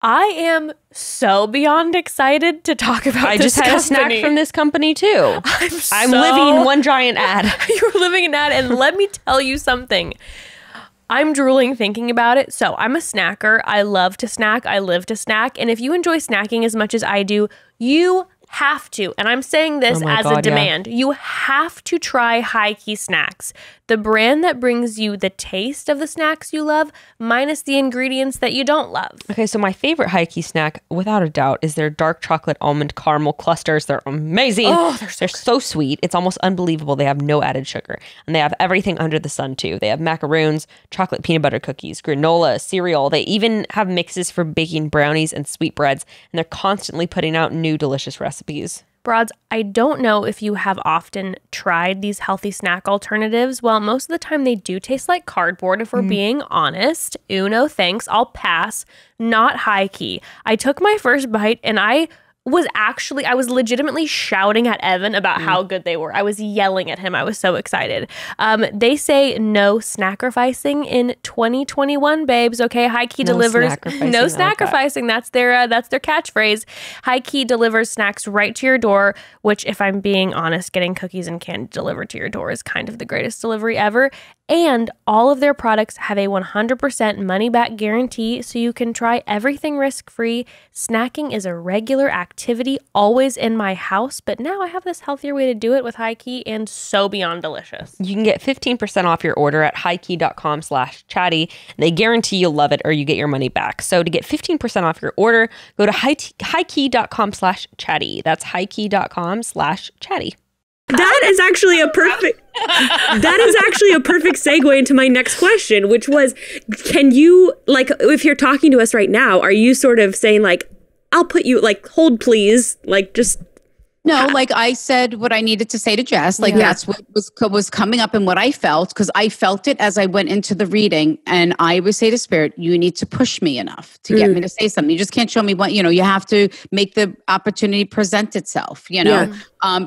I am so beyond excited to talk about I this just had a snack from this company too. I'm living one giant ad. You're living an ad, and let me tell you something. I'm drooling thinking about it. So I'm a snacker. I love to snack. I live to snack. And if you enjoy snacking as much as I do, you have to, and I'm saying this as a demand, you have to try HIGHKEY snacks. The brand that brings you the taste of the snacks you love, minus the ingredients that you don't love. Okay, so my favorite HIGHKEY snack, without a doubt, is their dark chocolate almond caramel clusters. They're amazing. Oh, they're so sweet. It's almost unbelievable. They have no added sugar. And they have everything under the sun, too. They have macaroons, chocolate peanut butter cookies, granola, cereal. They even have mixes for baking brownies and sweetbreads. And they're constantly putting out new delicious recipes. Broads, I don't know if you have often tried these healthy snack alternatives. Well, most of the time they do taste like cardboard, if we're being honest. No thanks, I'll pass. Not HIGHKEY. I took my first bite and I was legitimately shouting at Evan about how good they were. I was yelling at him. I was so excited. They say no snackerficing in 2021, babes. Okay, HIGHKEY delivers no snackerficing. That's their catchphrase. HIGHKEY delivers snacks right to your door, which, if I'm being honest, getting cookies and candy delivered to your door is kind of the greatest delivery ever. And all of their products have a 100% money-back guarantee, so you can try everything risk-free. Snacking is a regular activity, always in my house, but now I have this healthier way to do it with HIGHKEY, and so beyond delicious. You can get 15% off your order at highdkey.com/chatty. They guarantee you'll love it or you get your money back. So to get 15% off your order, go to highdkey.com/chatty. That's highdkey.com/chatty. That is actually a perfect segue into my next question, which was, can you, like, if you're talking to us right now, are you sort of saying like, I'll put you, like, hold please, like, just... No, like I said what I needed to say to Jess. Like that's what was coming up and what I felt, because I felt it as I went into the reading. And I would say to Spirit, you need to push me enough to get me to say something. You just can't show me what, you have to make the opportunity present itself, And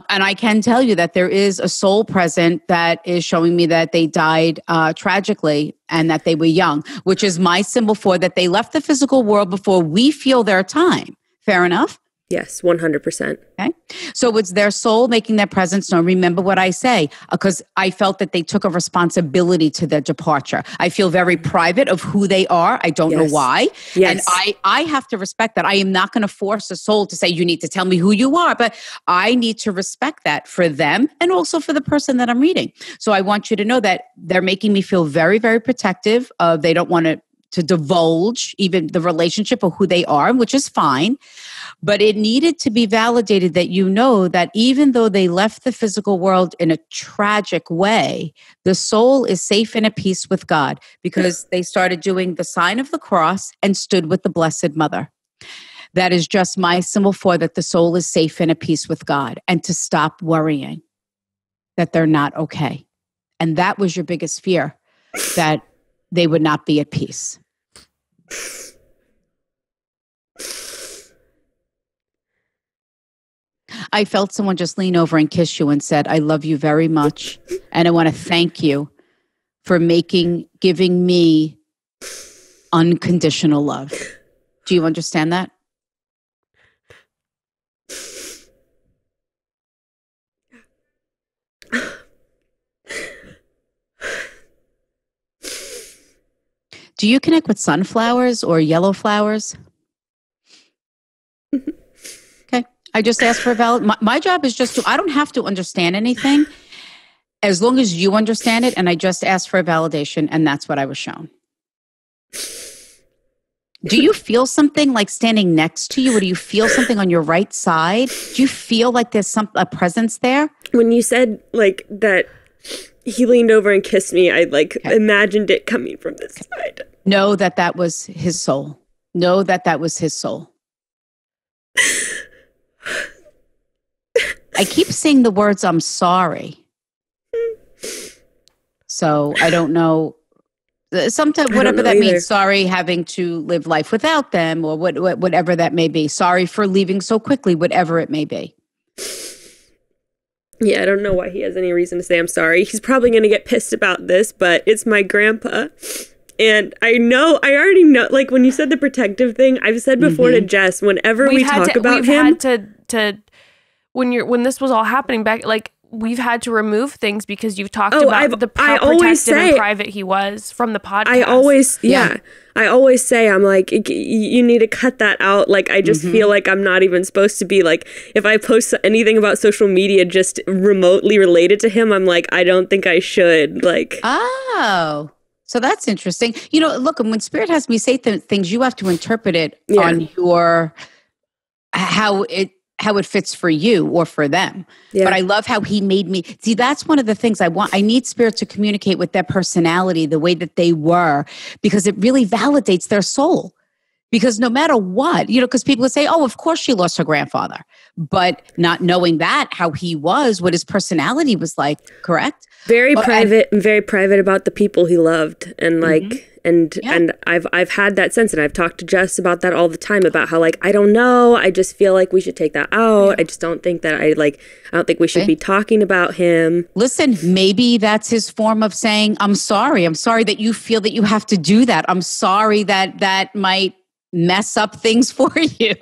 I can tell you that there is a soul present that is showing me that they died tragically and that they were young, which is my symbol for that they left the physical world before we feel their time. Fair enough? Yes, 100%. Okay. So it's their soul making their presence known. Remember what I say, because I felt that they took a responsibility to their departure. I feel very private of who they are. I don't know why. Yes. And I have to respect that. I am not going to force a soul to say, you need to tell me who you are, but I need to respect that for them and also for the person that I'm reading. So I want you to know that they're making me feel very, very protective. They don't want to divulge even the relationship of who they are, which is fine. But it needed to be validated that that even though they left the physical world in a tragic way, the soul is safe and at peace with God because they started doing the sign of the cross and stood with the Blessed Mother. That is just my symbol for that the soul is safe and at peace with God, and to stop worrying that they're not okay. And that was your biggest fear, that they would not be at peace. I felt someone just lean over and kiss you and said, I love you very much. And I want to thank you for giving me unconditional love. Do you understand that? Do you connect with sunflowers or yellow flowers? I just asked for a my job is just I don't have to understand anything as long as you understand it. And I just asked for a validation, and that's what I was shown. Do you feel something like standing next to you, or do you feel something on your right side? Do you feel like there's a presence there? When you said like that he leaned over and kissed me, I like imagined it coming from this side. Know that that was his soul. Know that that was his soul. I keep saying the words, I'm sorry. So I don't know. Sometimes, whatever that means, sorry having to live life without them, or whatever that may be. Sorry for leaving so quickly, whatever it may be. Yeah, I don't know why he has any reason to say I'm sorry. He's probably going to get pissed about this, but it's my grandpa. And I already know, like when you said the protective thing, I've said before to Jess, whenever we talk about him. When this was all happening back, like, we've had to remove things because you've talked about how protective and private he was from the podcast. I always say, I'm like, you need to cut that out. Like, I just feel like I'm not even supposed to be like, if I post anything about social media just remotely related to him, I'm like, I don't think I should. Like, oh, so that's interesting. You know, look, when Spirit has me say things, you have to interpret it on your, how it fits for you or for them. Yeah. But I love how he made me see. That's one of the things I want. I need Spirit to communicate with their personality, the way that they were, because it really validates their soul. Because no matter what, you know, because people would say, oh, of course she lost her grandfather, but not knowing that, how he was, what his personality was like, correct? Very private and very private about the people he loved. And like, and I've had that sense, and I've talked to Jess about that all the time, about how like, I don't know, I just feel like we should take that out. Yeah. I just don't think that I don't think we should be talking about him. Listen, maybe that's his form of saying, I'm sorry. I'm sorry that you feel that you have to do that. I'm sorry that might mess up things for you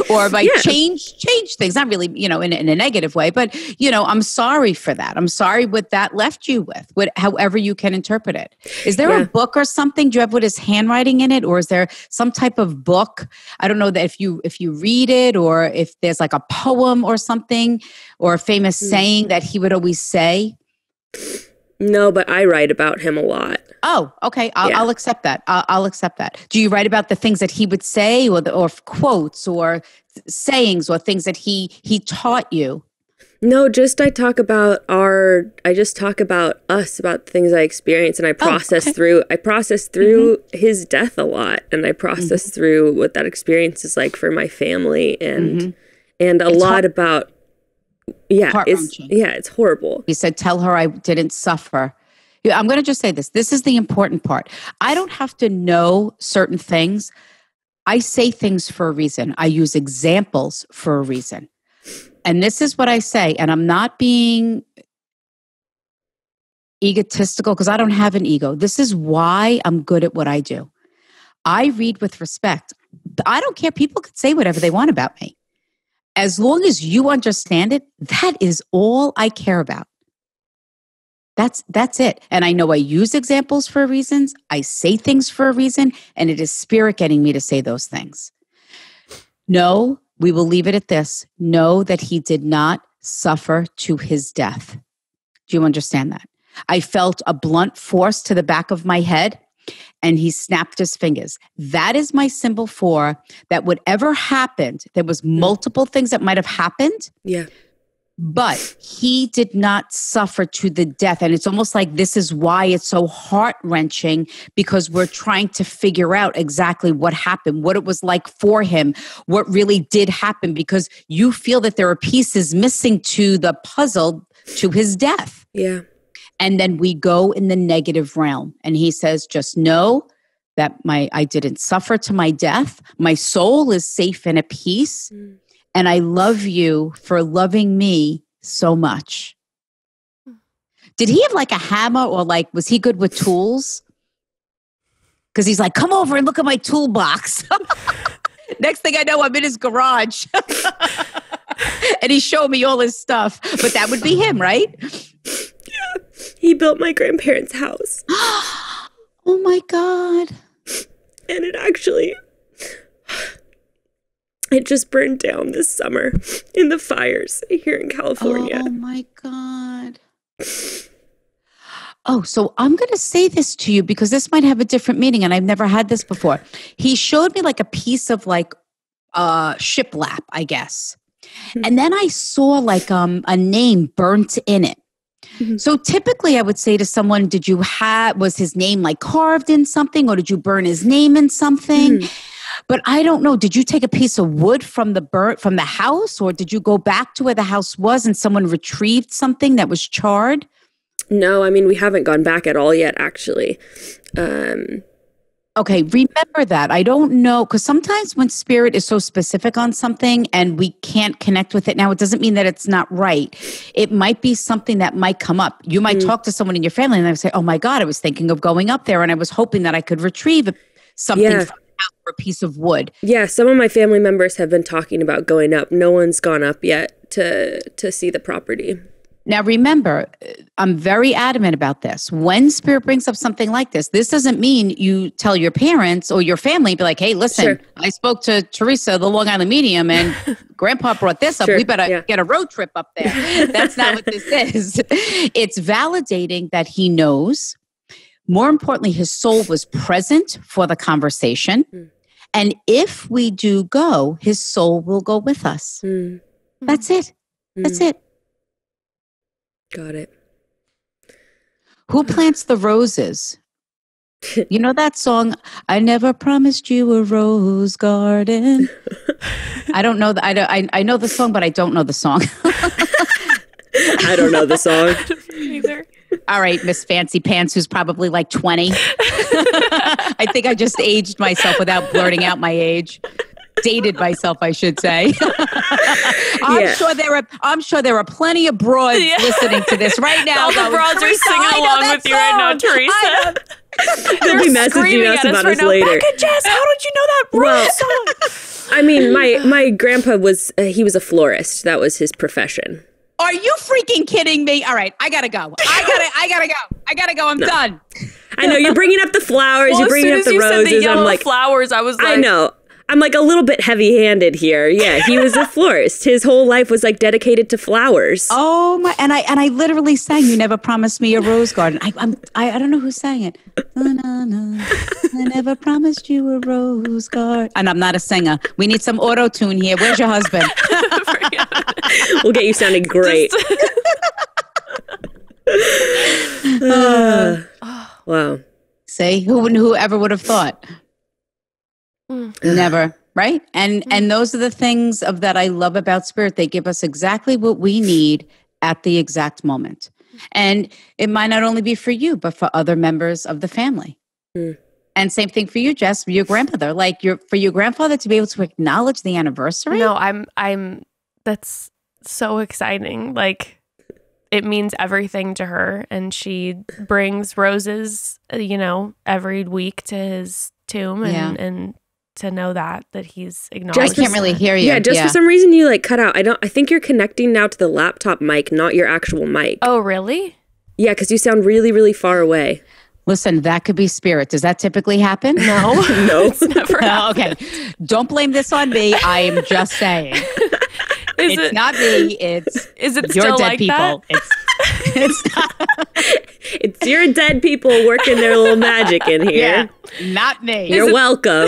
or might change things. Not really, you know, in a negative way, but, you know, I'm sorry for that. I'm sorry what that left you with, however you can interpret it. Is there a book or something? Do you have what his handwriting in it? Or is there some type of book? I don't know that if you read it, or if there's like a poem or something, or a famous saying that he would always say. No, but I write about him a lot. Oh, okay. I'll accept that. I'll accept that. Do you write about the things that he would say, or quotes, or sayings, or things that he taught you? No, I talk about us, about the things I experience, and I process through his death a lot, and I process through what that experience is like for my family, and a lot about. Yeah, it's horrible. He said, tell her I didn't suffer. I'm going to just say this. This is the important part. I don't have to know certain things. I say things for a reason. I use examples for a reason. And this is what I say. And I'm not being egotistical, because I don't have an ego. This is why I'm good at what I do. I read with respect. I don't care. People could say whatever they want about me. As long as you understand it, that is all I care about. That's it. And I know I use examples for reasons. I say things for a reason, and it is Spirit getting me to say those things. No, we will leave it at this. Know that he did not suffer to his death. Do you understand that? I felt a blunt force to the back of my head, and he snapped his fingers. That is my symbol for that whatever happened, there was multiple things that might have happened. Yeah. But he did not suffer to the death. And it's almost like this is why it's so heart-wrenching, because we're trying to figure out exactly what happened, what it was like for him, what really did happen, because you feel that there are pieces missing to the puzzle to his death. Yeah. And then we go in the negative realm. And he says, just know that I didn't suffer to my death. My soul is safe and at peace. And I love you for loving me so much. Did he have like a hammer, or like, was he good with tools? Because he's like, come over and look at my toolbox. Next thing I know, I'm in his garage. And he's showing me all his stuff. But that would be him, right? Yeah. He built my grandparents' house. Oh my God. And it just burned down this summer in the fires here in California. Oh my God. Oh, so I'm going to say this to you because this might have a different meaning and I've never had this before. He showed me like a piece of like shiplap, I guess. And then I saw like a name burnt in it. So typically I would say to someone, was his name like carved in something or did you burn his name in something? But I don't know. Did you take a piece of wood from the house or did you go back to where the house was and someone retrieved something that was charred? No, I mean, we haven't gone back at all yet, actually. Okay, remember that. I don't know, because sometimes when spirit is so specific on something and we can't connect with it now, it doesn't mean that it's not right. It might be something that might come up. You might talk to someone in your family and they say, oh my God, I was thinking of going up there and I was hoping that I could retrieve something from the house or a piece of wood. Yeah, some of my family members have been talking about going up. No one's gone up yet to see the property. Now, remember, I'm very adamant about this. When spirit brings up something like this doesn't mean you tell your parents or your family, be like, hey, listen, I spoke to Theresa, the Long Island medium, and grandpa brought this up. We better get a road trip up there. That's not what this is. It's validating that he knows. More importantly, his soul was present for the conversation. And if we do go, his soul will go with us. That's it. That's it. Got it. Who plants the roses? You know that song, I never promised you a rose garden. I don't know. I know the song, but I don't know the song. I don't know the song. Either. All right, Miss Fancy Pants, who's probably like 20. I think I just aged myself without blurting out my age. Dated myself, I should say. I'm sure there are plenty of broads listening to this right now. All the broads are singing along with you right now, Theresa. They'll be messaging us about us later. Bekah and Jess, how did you know that song? I mean, my grandpa was he was a florist. That was his profession. Are you freaking kidding me? All right, I gotta go. I gotta go. I'm done. I know you're bringing up the flowers. You're bringing up the roses. Said the yellow I'm like flowers. I was like, I know. I'm like a little bit heavy-handed here. Yeah, he was a florist. His whole life was like dedicated to flowers. Oh my! And I literally sang "You Never Promised Me a Rose Garden." I don't know who sang it. I never promised you a rose garden. And I'm not a singer. We need some auto tune here. Where's your husband? We'll get you sounding great. Wow. Say whoever would have thought. Never, right? And those are the things that I love about spirit. They give us exactly what we need at the exact moment. And it might not only be for you, but for other members of the family. And same thing for you, Jess, for your grandmother. Like for your grandfather to be able to acknowledge the anniversary. No, I'm that's so exciting. Like it means everything to her. And she brings roses, every week to his tomb and to know that he's acknowledged. I can't really hear you. Yeah, for some reason you like cut out. I think you're connecting now to the laptop mic, not your actual mic. Oh, really? Yeah, because you sound really, really far away. Listen, that could be spirit. Does that typically happen? No. No. It's never happened. Okay. Don't blame this on me. I am just saying. It's not me. Is it your still dead like people. that? It's it's your dead people working their little magic in here. Yeah, not me. You're welcome.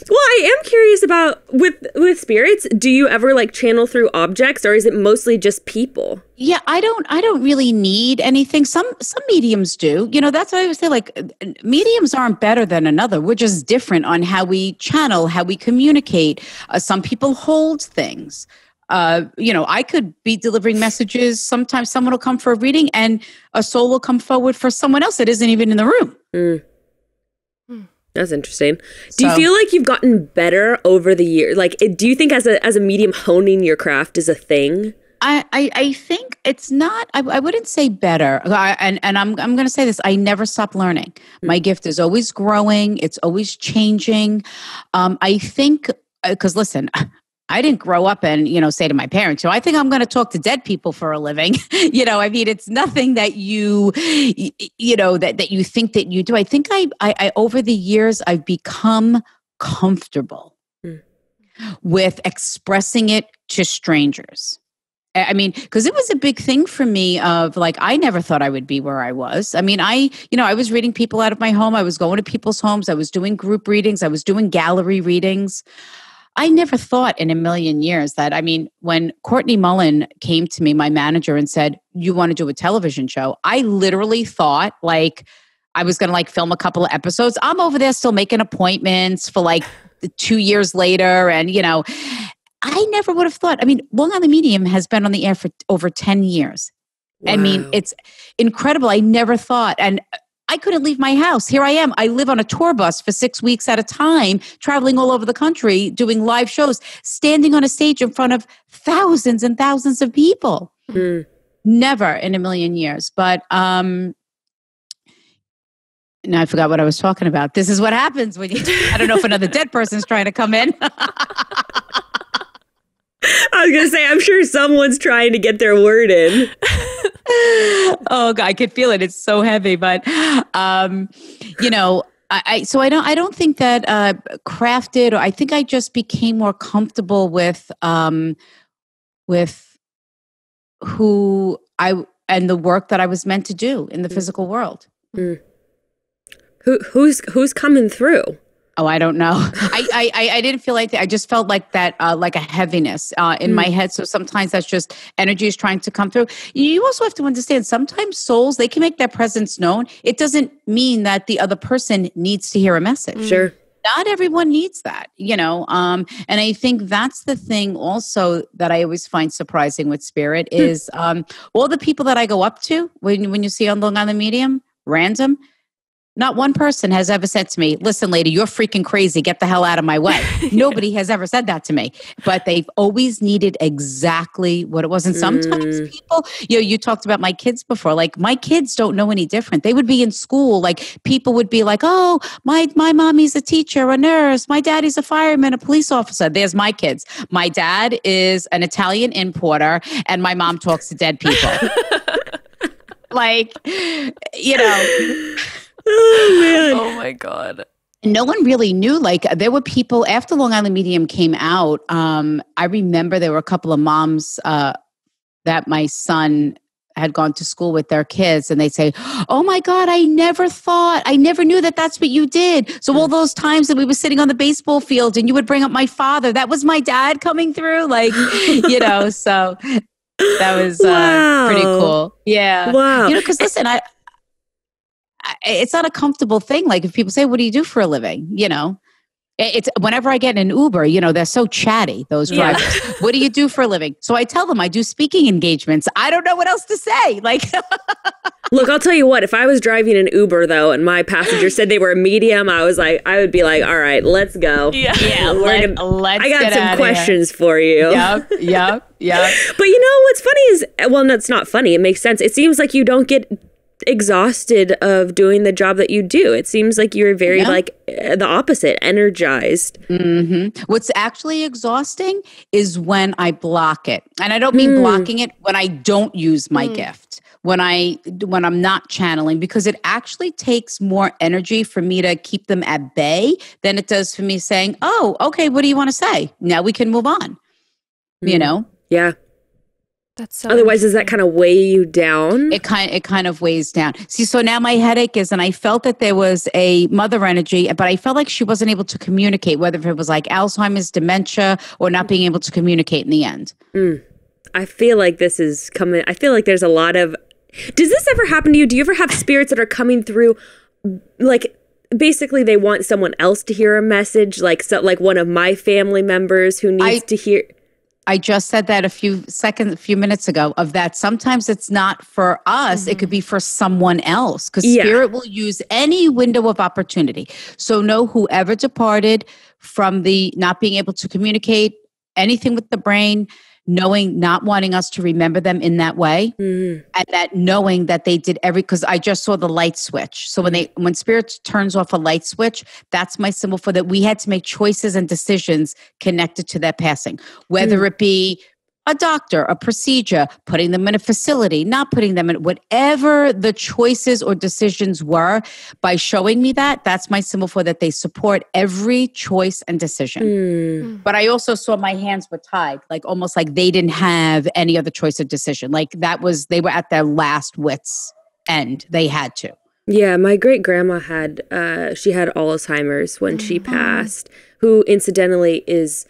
Well, I am curious about with spirits. Do you ever like channel through objects, or is it mostly just people? Yeah, I don't really need anything. Some mediums do. That's why I would say like mediums aren't better than another. We're just different on how we channel, how we communicate. Some people hold things. I could be delivering messages. Sometimes someone will come for a reading and a soul will come forward for someone else that isn't even in the room. That's interesting. Do you feel like you've gotten better over the years? Like, do you think as a medium honing your craft is a thing? I think it's not. I wouldn't say better. And I'm going to say this. I never stop learning. My gift is always growing. It's always changing. I think because listen. I didn't grow up and, say to my parents, I think I'm going to talk to dead people for a living. It's nothing that you that you think that you do. I think I over the years, I've become comfortable with expressing it to strangers. I mean, because it was a big thing for me of like, I never thought I would be where I was. I mean, I was reading people out of my home. I was going to people's homes. I was doing group readings. I was doing gallery readings. I never thought in a million years that, I mean, when Courtney Mullen came to me, my manager, and said, you want to do a television show? I literally thought like I was going to like film a couple of episodes. I'm over there still making appointments for like 2 years later. And, I never would have thought. I mean, Long Island Medium has been on the air for over 10 years. Wow. I mean, it's incredible. I never thought. And I couldn't leave my house. Here I am. I live on a tour bus for 6 weeks at a time, traveling all over the country, doing live shows, standing on a stage in front of thousands and thousands of people. Mm. Never in a million years. But now I forgot what I was talking about. This is what happens when I don't know if another dead person's trying to come in. I was going to say, I'm sure someone's trying to get their word in. Oh, God, I could feel it. It's so heavy. But, I don't think that crafted, or I think I just became more comfortable with who and the work that I was meant to do in the physical world. Mm. Who's coming through? Oh, I don't know. I didn't feel like that. I just felt like that, like a heaviness in my head. So sometimes that's just energy is trying to come through. You also have to understand sometimes souls, they can make their presence known. It doesn't mean that the other person needs to hear a message. Sure. Not everyone needs that, and I think that's the thing also that I always find surprising with spirit is all the people that I go up to when you see on Long Island Medium, random, not one person has ever said to me, listen, lady, you're freaking crazy. Get the hell out of my way. Nobody has ever said that to me. But they've always needed exactly what it was. And sometimes people, you talked about my kids before. Like, my kids don't know any different. They would be in school. Like, people would be like, oh, my mommy's a teacher, a nurse. My daddy's a fireman, a police officer. There's my kids. My dad is an Italian importer, and my mom talks to dead people. Oh, man. Oh, my God. No one really knew. Like, there were people after Long Island Medium came out. I remember there were a couple of moms that my son had gone to school with their kids, and they'd say, oh my God, I never knew that that's what you did. So all those times that we were sitting on the baseball field and you would bring up my father, that was my dad coming through. Like, so that was pretty cool. Yeah. Wow. Because listen, it's not a comfortable thing. Like, if people say, what do you do for a living? It's whenever I get in an Uber, they're so chatty, those drivers. Yeah. What do you do for a living? So I tell them I do speaking engagements. I don't know what else to say. Like, look, I'll tell you what, if I was driving an Uber though, and my passenger said they were a medium, I would be like, all right, let's go. Yeah. I got some questions for you. Yep. But what's funny is, well, no, it's not funny. It makes sense. It seems like you don't get exhausted of doing the job that you do. It seems like you're very the opposite, energized. Mm-hmm. What's actually exhausting is when I block it. And I don't mean blocking it when I don't use my gift, when I'm not channeling, because it actually takes more energy for me to keep them at bay than it does for me saying, oh, okay, what do you want to say? Now we can move on. Yeah. That's so Otherwise, does that kind of weigh you down? It kind of weighs down. See, so now my headache is, and I felt that there was a mother energy, but I felt like she wasn't able to communicate, whether it was like Alzheimer's, dementia, or not being able to communicate in the end. I feel like this is coming. I feel like there's a lot of. Does this ever happen to you? Do you ever have spirits that are coming through, like, basically they want someone else to hear a message, like one of my family members who needs to hear. I just said that a few minutes ago, of that sometimes it's not for us, it could be for someone else, because spirit will use any window of opportunity. So know whoever departed from the not being able to communicate, anything with the brain, not wanting us to remember them in that way, and that knowing that they did because I just saw the light switch. So when spirit turns off a light switch, that's my symbol for that. We had to make choices and decisions connected to that passing, whether it be a doctor, a procedure, putting them in a facility, not putting them in, whatever the choices or decisions were, by showing me that, that's my symbol for that they support every choice and decision. But I also saw my hands were tied, like almost like they didn't have any other choice of decision. Like they were at their last wits end. They had to. Yeah, my great grandma had she had Alzheimer's when she passed, who incidentally is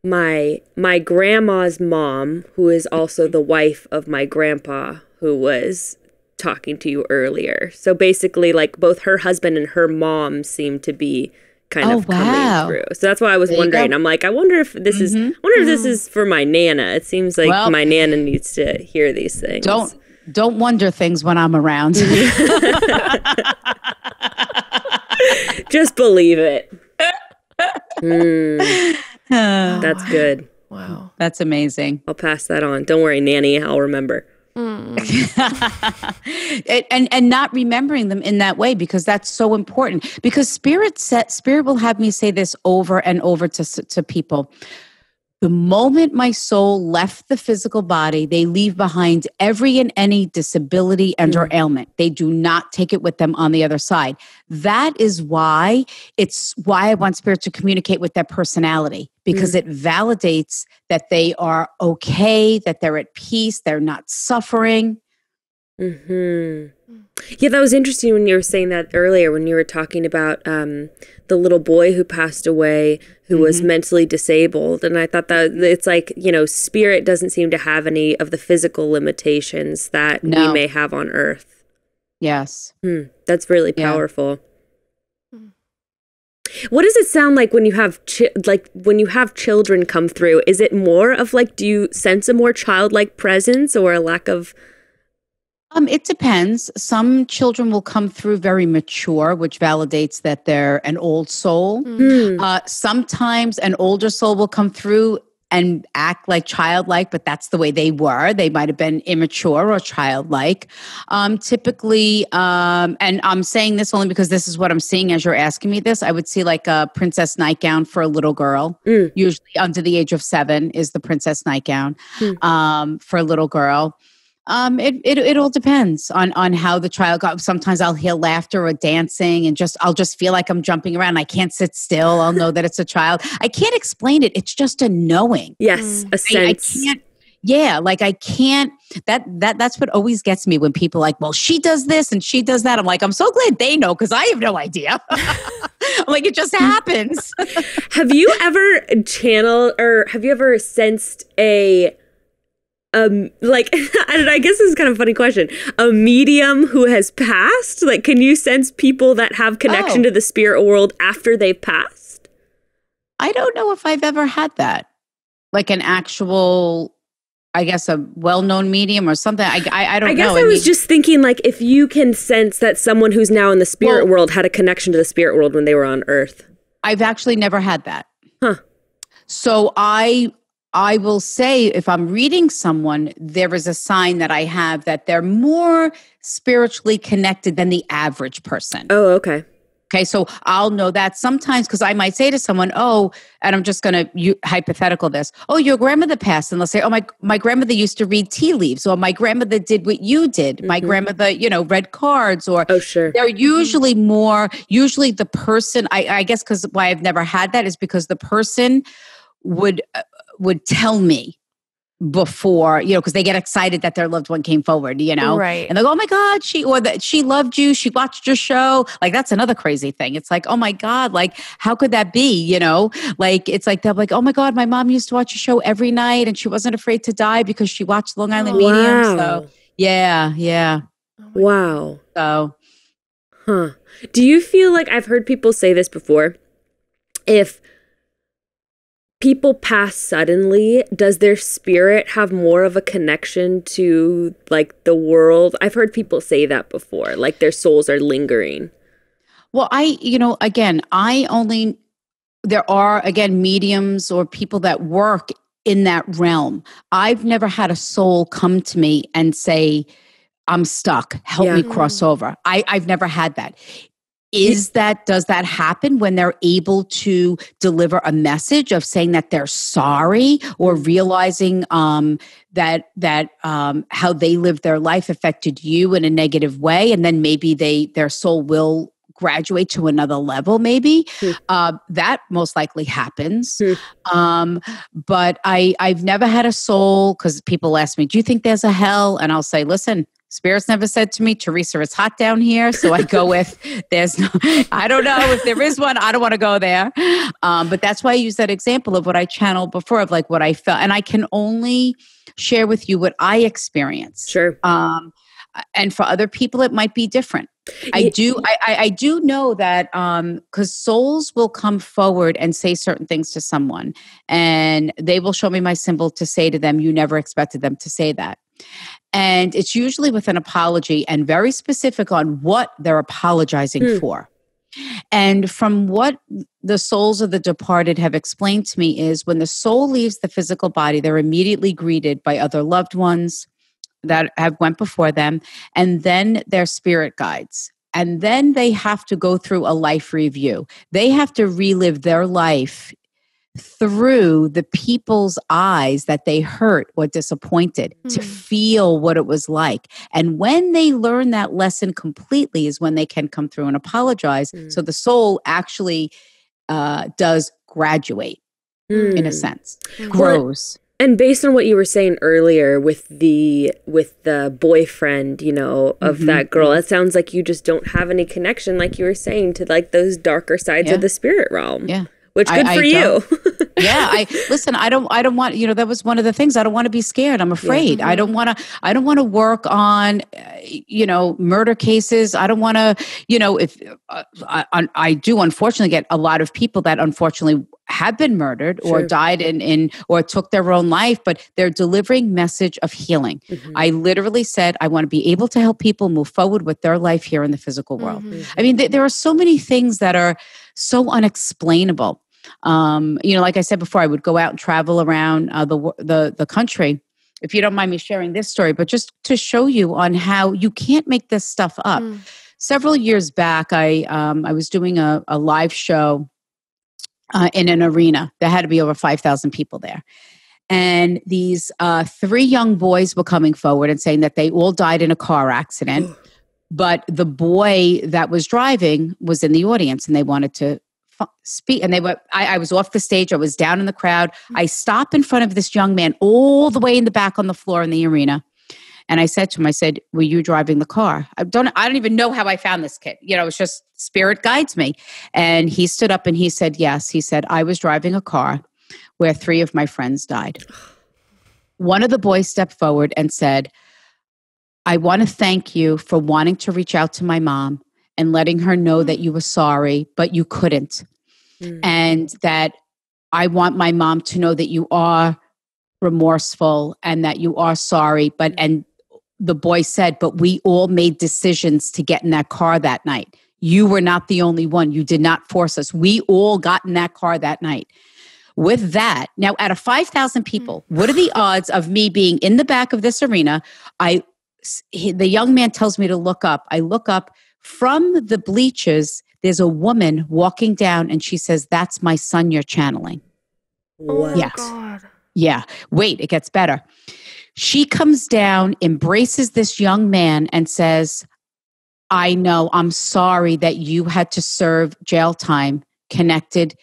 my grandma's mom, who is also the wife of my grandpa, who was talking to you earlier. So basically, like, both her husband and her mom seem to be kind of coming through. So that's why I was wondering. I'm like, I wonder if this is this is for my Nana. It seems like my Nana needs to hear these things. Don't wonder things when I'm around. Just believe it. That's good. Wow. That's amazing. I'll pass that on. Don't worry, Nanny. I'll remember. And not remembering them in that way, because that's so important. Because Spirit will have me say this over and over to people. The moment my soul left the physical body, they leave behind every and any disability and or ailment. They do not take it with them on the other side. That is why I want Spirit to communicate with their personality, because it validates that they are okay, that they're at peace, they're not suffering. Yeah, that was interesting when you were saying that earlier, when you were talking about the little boy who passed away, who was mentally disabled. And I thought that it's like, Spirit doesn't seem to have any of the physical limitations that we may have on Earth. Yes. That's really powerful. What does it sound like when you have when you have children come through? Is it more of like, do you sense a more childlike presence or a lack of... It depends. Some children will come through very mature, which validates that they're an old soul. Sometimes an older soul will come through and act like childlike, but that's the way they were. They might have been immature or childlike. Typically, and I'm saying this only because this is what I'm seeing as you're asking me this, I would see like a princess nightgown for a little girl. Usually under the age of 7 is the princess nightgown for a little girl. It all depends on how the child got. Sometimes I'll hear laughter or dancing and I'll just feel like I'm jumping around. I can't sit still. I'll know that it's a child. I can't explain it. It's just a knowing. Yes, a sense. I can't. Yeah, like I can't. That's what always gets me when people are like, well, she does this and she does that. I'm like, I'm so glad they know, because I have no idea. I'm like, it just happens. Have you ever channeled or have you ever sensed a like, I guess this is kind of a funny question. A medium who has passed? Like, can you sense people that have connection to the spirit world after they've passed? I don't know if I've ever had that. Like an actual, I guess, a well-known medium or something. I don't know. I guess I was just thinking, like, if you can sense that someone who's now in the spirit world had a connection to the spirit world when they were on Earth. I've actually never had that. Huh. So I will say, if I'm reading someone, there is a sign that I have that they're more spiritually connected than the average person. Oh, okay. Okay, so I'll know that sometimes, because I might say to someone, and I'm just going to hypothetical this. Oh, your grandmother passed. And they'll say, oh, my grandmother used to read tea leaves, or my grandmother did what you did. My grandmother, read cards, or sure. They're usually the person, I guess, because why I've never had that is because the person would tell me before, because they get excited that their loved one came forward, Right. And they go, oh my God, she loved you. She watched your show. Like, that's another crazy thing. It's like, oh my God, like, how could that be? Like, it's like, they're like, oh my God, my mom used to watch your show every night and she wasn't afraid to die because she watched Long Island Medium. So yeah. Wow. So, do you feel like, I've heard people say this before, if people pass suddenly, does their spirit have more of a connection to like the world? I've heard people say that before, like their souls are lingering. Well, there are, again, mediums or people that work in that realm. I've never had a soul come to me and say, I'm stuck, help me cross over. I've never had that. does that happen when they're able to deliver a message of saying that they're sorry, or realizing that how they lived their life affected you in a negative way, and then maybe their soul will graduate to another level, maybe. That most likely happens. But I've never had a soul, because people ask me, do you think there's a hell? And I'll say, listen, Spirits never said to me, Theresa, it's hot down here. So I go with, I don't know if there is one. I don't want to go there. But that's why I use that example of what I channeled before, of like what I felt. And I can only share with you what I experienced. Sure. And for other people, it might be different. I do know that because souls will come forward and say certain things to someone, and they will show me my symbol to say to them, you never expected them to say that. And it's usually with an apology and very specific on what they're apologizing for. And from what the souls of the departed have explained to me is when the soul leaves the physical body, they're immediately greeted by other loved ones that have went before them, and then their spirit guides. And then they have to go through a life review. They have to relive their life through the people's eyes that they hurt or disappointed, to feel what it was like. And when they learn that lesson completely is when they can come through and apologize. So the soul actually does graduate in a sense, grows. And based on what you were saying earlier with the boyfriend, of that girl, it sounds like you just don't have any connection, like you were saying, to like those darker sides of the spirit realm. Yeah. Which good for you. Yeah. I don't want, that was one of the things. I don't want to be scared. I'm afraid. I don't want to work on, murder cases. I don't want to, if I do unfortunately get a lot of people that unfortunately have been murdered or died in or took their own life, but they're delivering message of healing. I literally said, I want to be able to help people move forward with their life here in the physical world. I mean, there are so many things that are so unexplainable. Like I said before, I would go out and travel around the country. If you don't mind me sharing this story, but just to show you on how you can't make this stuff up. Several years back, I was doing a live show in an arena. There had to be over 5,000 people there. And these 3 young boys were coming forward and saying that they all died in a car accident. But the boy that was driving was in the audience and they wanted to speak. And I was off the stage. I was down in the crowd. I stopped in front of this young man all the way in the back on the floor in the arena. And I said to him, were you driving the car? I don't even know how I found this kid. It's just spirit guides me. And he stood up and he said, yes. He said, I was driving a car where 3 of my friends died. One of the boys stepped forward and said, I want to thank you for wanting to reach out to my mom and letting her know that you were sorry, but you couldn't. And that I want my mom to know that you are remorseful and that you are sorry. And the boy said, but we all made decisions to get in that car that night. You were not the only one. You did not force us. We all got in that car that night. With that, now out of 5,000 people, what are the odds of me being in the back of this arena? The young man tells me to look up. I look up. From the bleachers, there's a woman walking down and she says, that's my son you're channeling. What? Yes. God. Yeah. Wait, it gets better. She comes down, embraces this young man and says, I know, I'm sorry that you had to serve jail time connected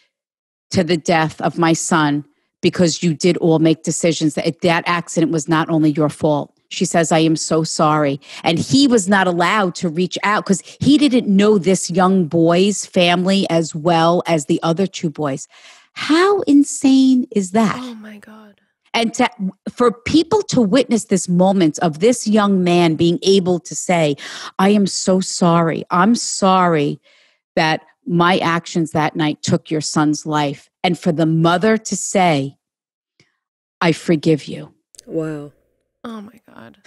to the death of my son because you did all make decisions. That accident was not only your fault. She says, I am so sorry. And he was not allowed to reach out because he didn't know this young boy's family as well as the other 2 boys. How insane is that? Oh my God. And for people to witness this moment of this young man being able to say, I am so sorry. I'm sorry that my actions that night took your son's life. And for the mother to say, I forgive you. Wow. Oh my God.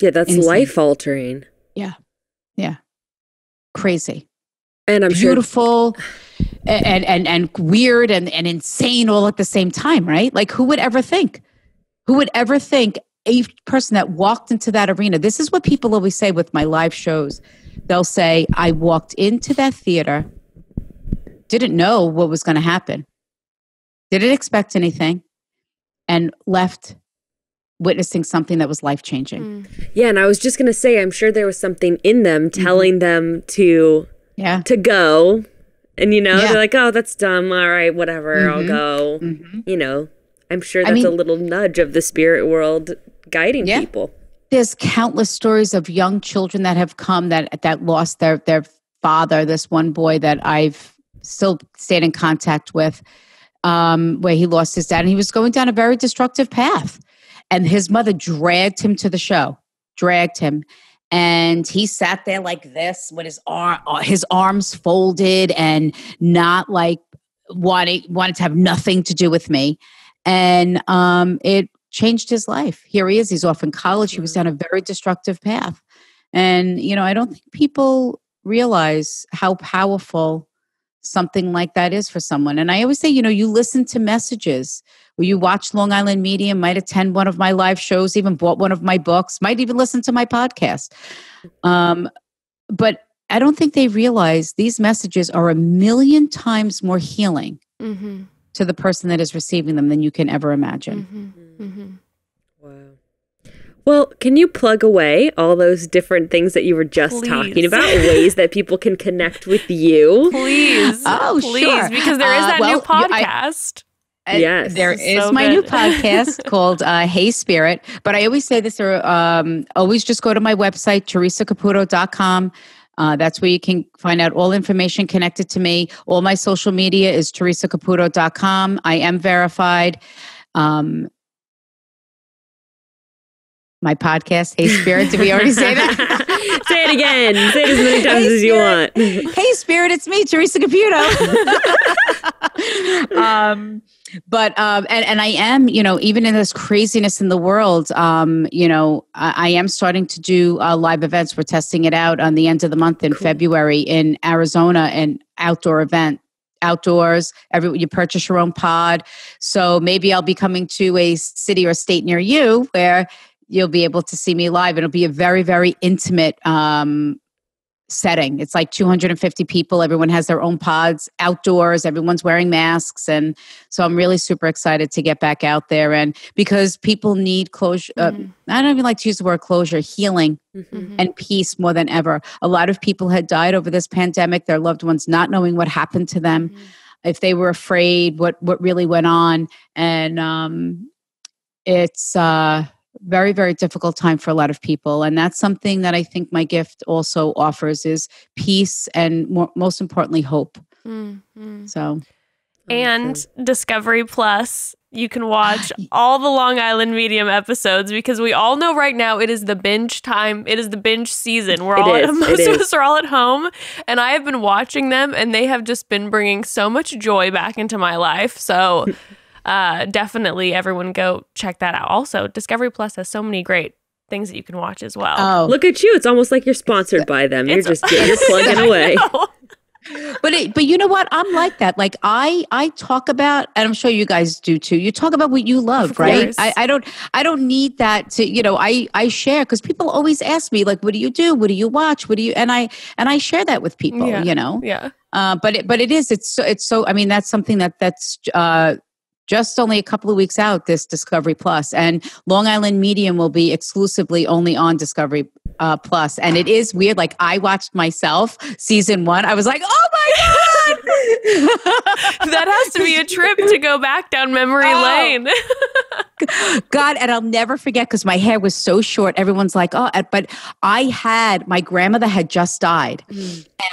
Yeah, that's Insane. life altering. Yeah. Yeah. Crazy. And I'm beautiful and weird and insane all at the same time, right? Like who would ever think? Who would ever think a person that walked into that arena? This is what people always say with my live shows. they'll say, I walked into that theater, didn't know what was going to happen, didn't expect anything, and left witnessing something that was life-changing. Yeah, and I was just going to say, I'm sure there was something in them telling them to go. And, they're like, oh, that's dumb. All right, whatever, I'll go. I'm sure that's a little nudge of the spirit world guiding people. There's countless stories of young children that have come that lost their father. This one boy that I've still stayed in contact with, where he lost his dad, and he was going down a very destructive path. And his mother dragged him to the show, and he sat there like this with his arms folded and not like wanted to have nothing to do with me. And it changed his life. Here he is. He's off in college. He was down a very destructive path. And, I don't think people realize how powerful something like that is for someone. And I always say, you listen to messages, or you watch Long Island Medium, might attend one of my live shows, even bought one of my books, might even listen to my podcast. But I don't think they realize these messages are 1,000,000 times more healing to the person that is receiving them than you can ever imagine. Wow. Well, can you plug away all those different things that you were just talking about, ways that people can connect with you? Please. Oh, please, sure. because there is that new podcast. Yes. There is So my good. new podcast called Hey Spirit. But I always say this, always just go to my website, theresacaputo.com. That's where you can find out all information connected to me. All my social media is theresacaputo.com. I am verified. My podcast, Hey Spirit. Did we already say that? Say it again. Say it as many times as you want. Hey Spirit, it's me, Theresa Caputo. And I am, even in this craziness in the world, I am starting to do live events. We're testing it out on the end of the month in February in Arizona, an outdoor event. Outdoors, you purchase your own pod. So maybe I'll be coming to a city or state near you where you'll be able to see me live. It'll be a very, very intimate setting. It's like 250 people. Everyone has their own pods outdoors. Everyone's wearing masks. And so I'm really super excited to get back out there. And because people need closure, I don't even like to use the word closure, healing and peace more than ever. A lot of people had died over this pandemic, their loved ones not knowing what happened to them, if they were afraid, what really went on. And it's very, very difficult time for a lot of people. And that's something that I think my gift also offers is peace and most importantly, hope. So, And Discovery Plus, you can watch all the Long Island Medium episodes because we all know right now it is the binge time. It is the binge season. Most of us are all at home, and I have been watching them, and they have just been bringing so much joy back into my life. So definitely everyone go check that out. Also, Discovery Plus has so many great things that you can watch as well. Oh, Look at you. It's almost like you're sponsored by them. You're plugging away. But you know what? I'm like that. Like I talk about, and I'm sure you guys do too. You talk about what you love, right? I don't need that to, I share because people always ask me like, what do you do? What do you watch? What do you, and I share that with people, Yeah. It's so, I mean, that's something that's just only a couple of weeks out, this Discovery Plus, and Long Island Medium will be exclusively only on Discovery Plus. And it is weird. Like I watched myself season 1. I was like, oh my God. That has to be a trip to go back down memory lane. God, and I'll never forget because my hair was so short. Everyone's like, oh, but my grandmother had just died.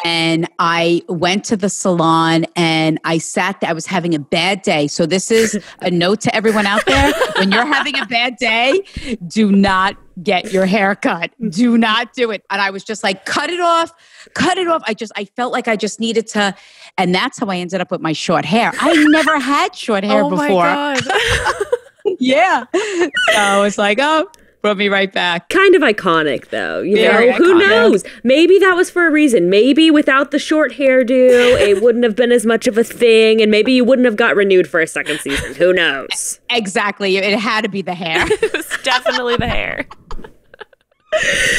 And I went to the salon and I sat there. I was having a bad day. So this is a note to everyone out there. When you're having a bad day, do not get your hair cut. Do not do it. And I was just like, cut it off. I felt like I just needed to. And that's how I ended up with my short hair. I never had short hair before. My God. Yeah. So it's like, brought me right back. Kind of iconic, though. Very who iconic. knows? Maybe that was for a reason. Maybe without the short hairdo, it wouldn't have been as much of a thing, and maybe you wouldn't have got renewed for a second season. Who knows? Exactly. It had to be the hair. It was definitely the hair.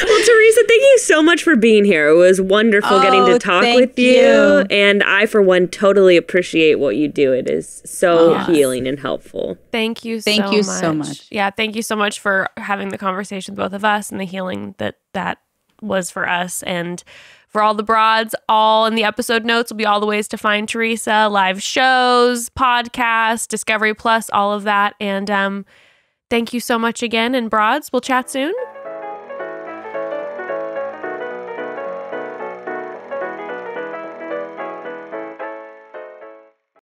Well, Theresa, thank you so much for being here. It was wonderful getting to talk with you. And I, for one, totally appreciate what you do. It is so healing and helpful. Thank you so much. Yeah, thank you so much for having the conversation with both of us and the healing that was for us. And for all the broads, all in the episode notes will be all the ways to find Theresa, live shows, podcasts, Discovery Plus, all of that. And thank you so much again. And broads, we'll chat soon.